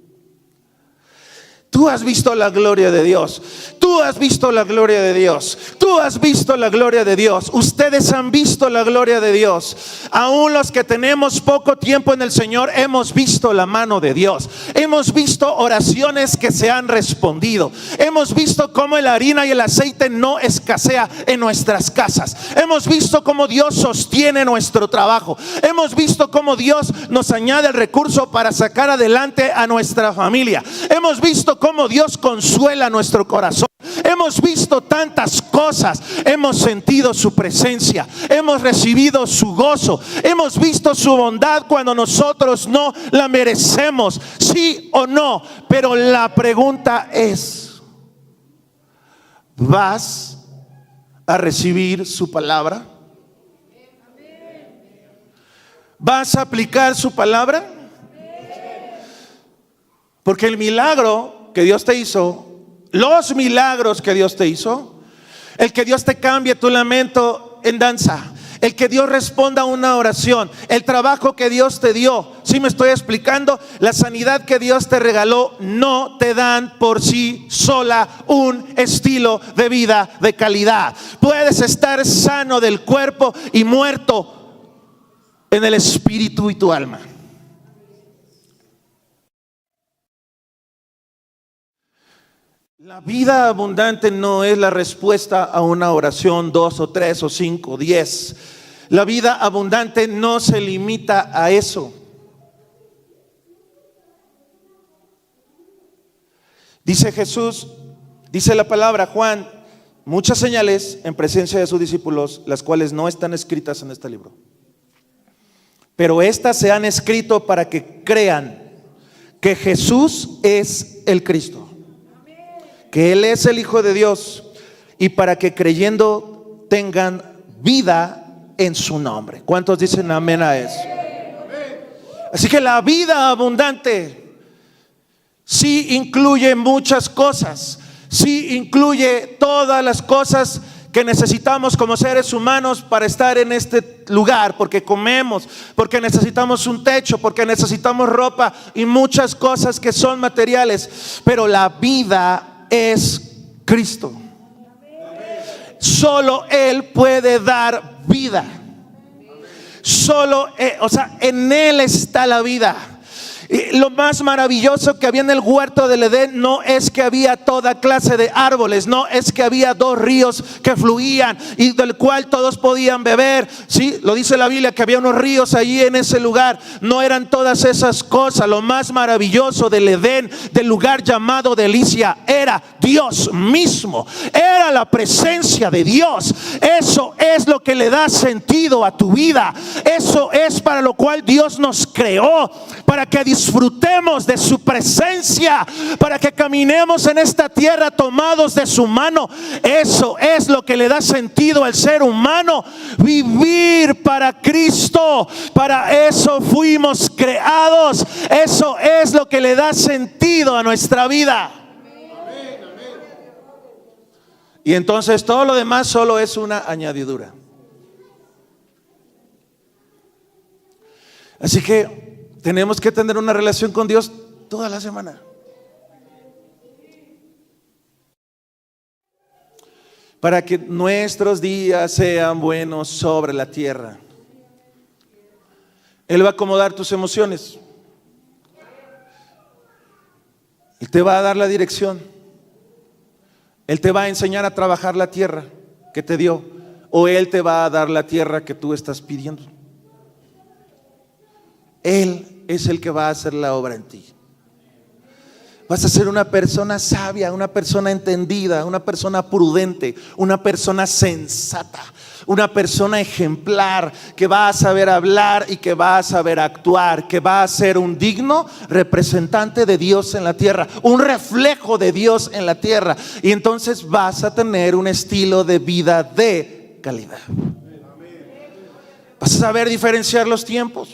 Tú has visto la gloria de Dios. Tú has visto la gloria de Dios. Tú has visto la gloria de Dios. Ustedes han visto la gloria de Dios. Aún los que tenemos poco tiempo en el Señor hemos visto la mano de Dios. Hemos visto oraciones que se han respondido. Hemos visto cómo la harina y el aceite no escasea en nuestras casas. Hemos visto cómo Dios sostiene nuestro trabajo. Hemos visto cómo Dios nos añade el recurso para sacar adelante a nuestra familia. Hemos visto cómo Dios consuela nuestro corazón. Hemos visto tantas cosas. Hemos sentido su presencia. Hemos recibido su gozo. Hemos visto su bondad cuando nosotros no la merecemos. Sí o no. Pero la pregunta es: ¿vas a recibir su palabra? ¿Vas a aplicar su palabra? Porque el milagro que Dios te hizo, los milagros que Dios te hizo, el que Dios te cambie tu lamento en danza, el que Dios responda a una oración, el trabajo que Dios te dio, ¿sí me estoy explicando? La sanidad que Dios te regaló no te dan por sí sola un estilo de vida de calidad. Puedes estar sano del cuerpo y muerto en el espíritu y tu alma. La vida abundante no es la respuesta a una oración, 2 o 3 o 5 o 10. La vida abundante no se limita a eso. Dice Jesús, dice la palabra, Juan, muchas señales en presencia de sus discípulos, las cuales no están escritas en este libro. Pero estas se han escrito para que crean que Jesús es el Cristo, que Él es el Hijo de Dios, y para que creyendo tengan vida en su nombre. ¿Cuántos dicen amén a eso? Así que la vida abundante sí incluye muchas cosas, sí incluye todas las cosas que necesitamos como seres humanos para estar en este lugar, porque comemos, porque necesitamos un techo, porque necesitamos ropa y muchas cosas que son materiales. Pero la vida es Cristo. Solo Él puede dar vida. Solo en Él está la vida. Y lo más maravilloso que había en el huerto del Edén no es que había toda clase de árboles, no es que había 2 ríos que fluían y del cual todos podían beber. Sí, lo dice la Biblia que había unos ríos allí en ese lugar. No eran todas esas cosas. Lo más maravilloso del Edén, del lugar llamado delicia, era Dios mismo. Era la presencia de Dios. Eso es lo que le da sentido a tu vida. Eso es para lo cual Dios nos creó, para que disfrutemos de su presencia, para que caminemos en esta tierra tomados de su mano. Eso es lo que le da sentido al ser humano, vivir para Cristo. Para eso fuimos creados. Eso es lo que le da sentido a nuestra vida. Y entonces todo lo demás solo es una añadidura. Así que tenemos que tener una relación con Dios toda la semana. Para que nuestros días sean buenos sobre la tierra. Él va a acomodar tus emociones. Él te va a dar la dirección. Él te va a enseñar a trabajar la tierra que te dio, o Él te va a dar la tierra que tú estás pidiendo. Él es el que va a hacer la obra en ti. Vas a ser una persona sabia, una persona entendida, una persona prudente, una persona sensata, una persona ejemplar, que va a saber hablar y que va a saber actuar, que va a ser un digno representante de Dios en la tierra, un reflejo de Dios en la tierra. Y entonces vas a tener un estilo de vida de calidad. Vas a saber diferenciar los tiempos.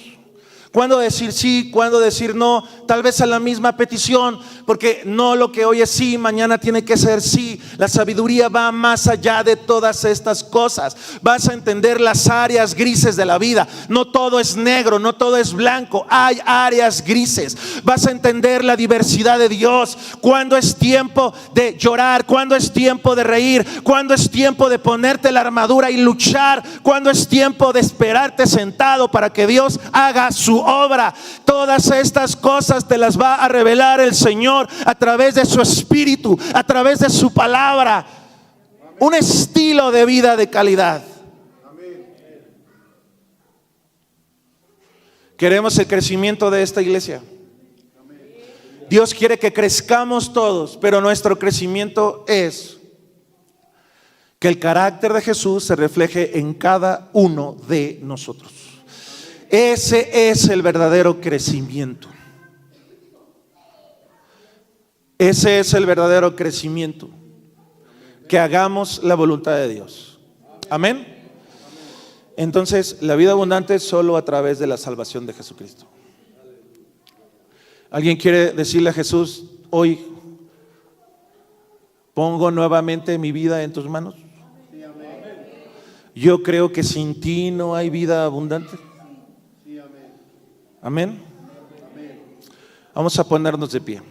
Cuándo decir sí, cuándo decir no, tal vez a la misma petición, porque no lo que hoy es sí, mañana tiene que ser sí. La sabiduría va más allá de todas estas cosas. Vas a entender las áreas grises de la vida. No todo es negro, no todo es blanco, hay áreas grises. Vas a entender la diversidad de Dios. Cuándo es tiempo de llorar, cuándo es tiempo de reír, cuándo es tiempo de ponerte la armadura y luchar, cuándo es tiempo de esperarte sentado para que Dios haga su obra. Todas estas cosas te las va a revelar el Señor a través de su Espíritu, a través de su palabra. Un estilo de vida de calidad. Queremos el crecimiento de esta iglesia. Dios quiere que crezcamos todos, pero nuestro crecimiento es que el carácter de Jesús se refleje en cada uno de nosotros. Ese es el verdadero crecimiento. Ese es el verdadero crecimiento. Que hagamos la voluntad de Dios. Amén. Entonces, la vida abundante es solo a través de la salvación de Jesucristo. ¿Alguien quiere decirle a Jesús hoy: pongo nuevamente mi vida en tus manos? Yo creo que sin ti no hay vida abundante. Amén. Vamos a ponernos de pie.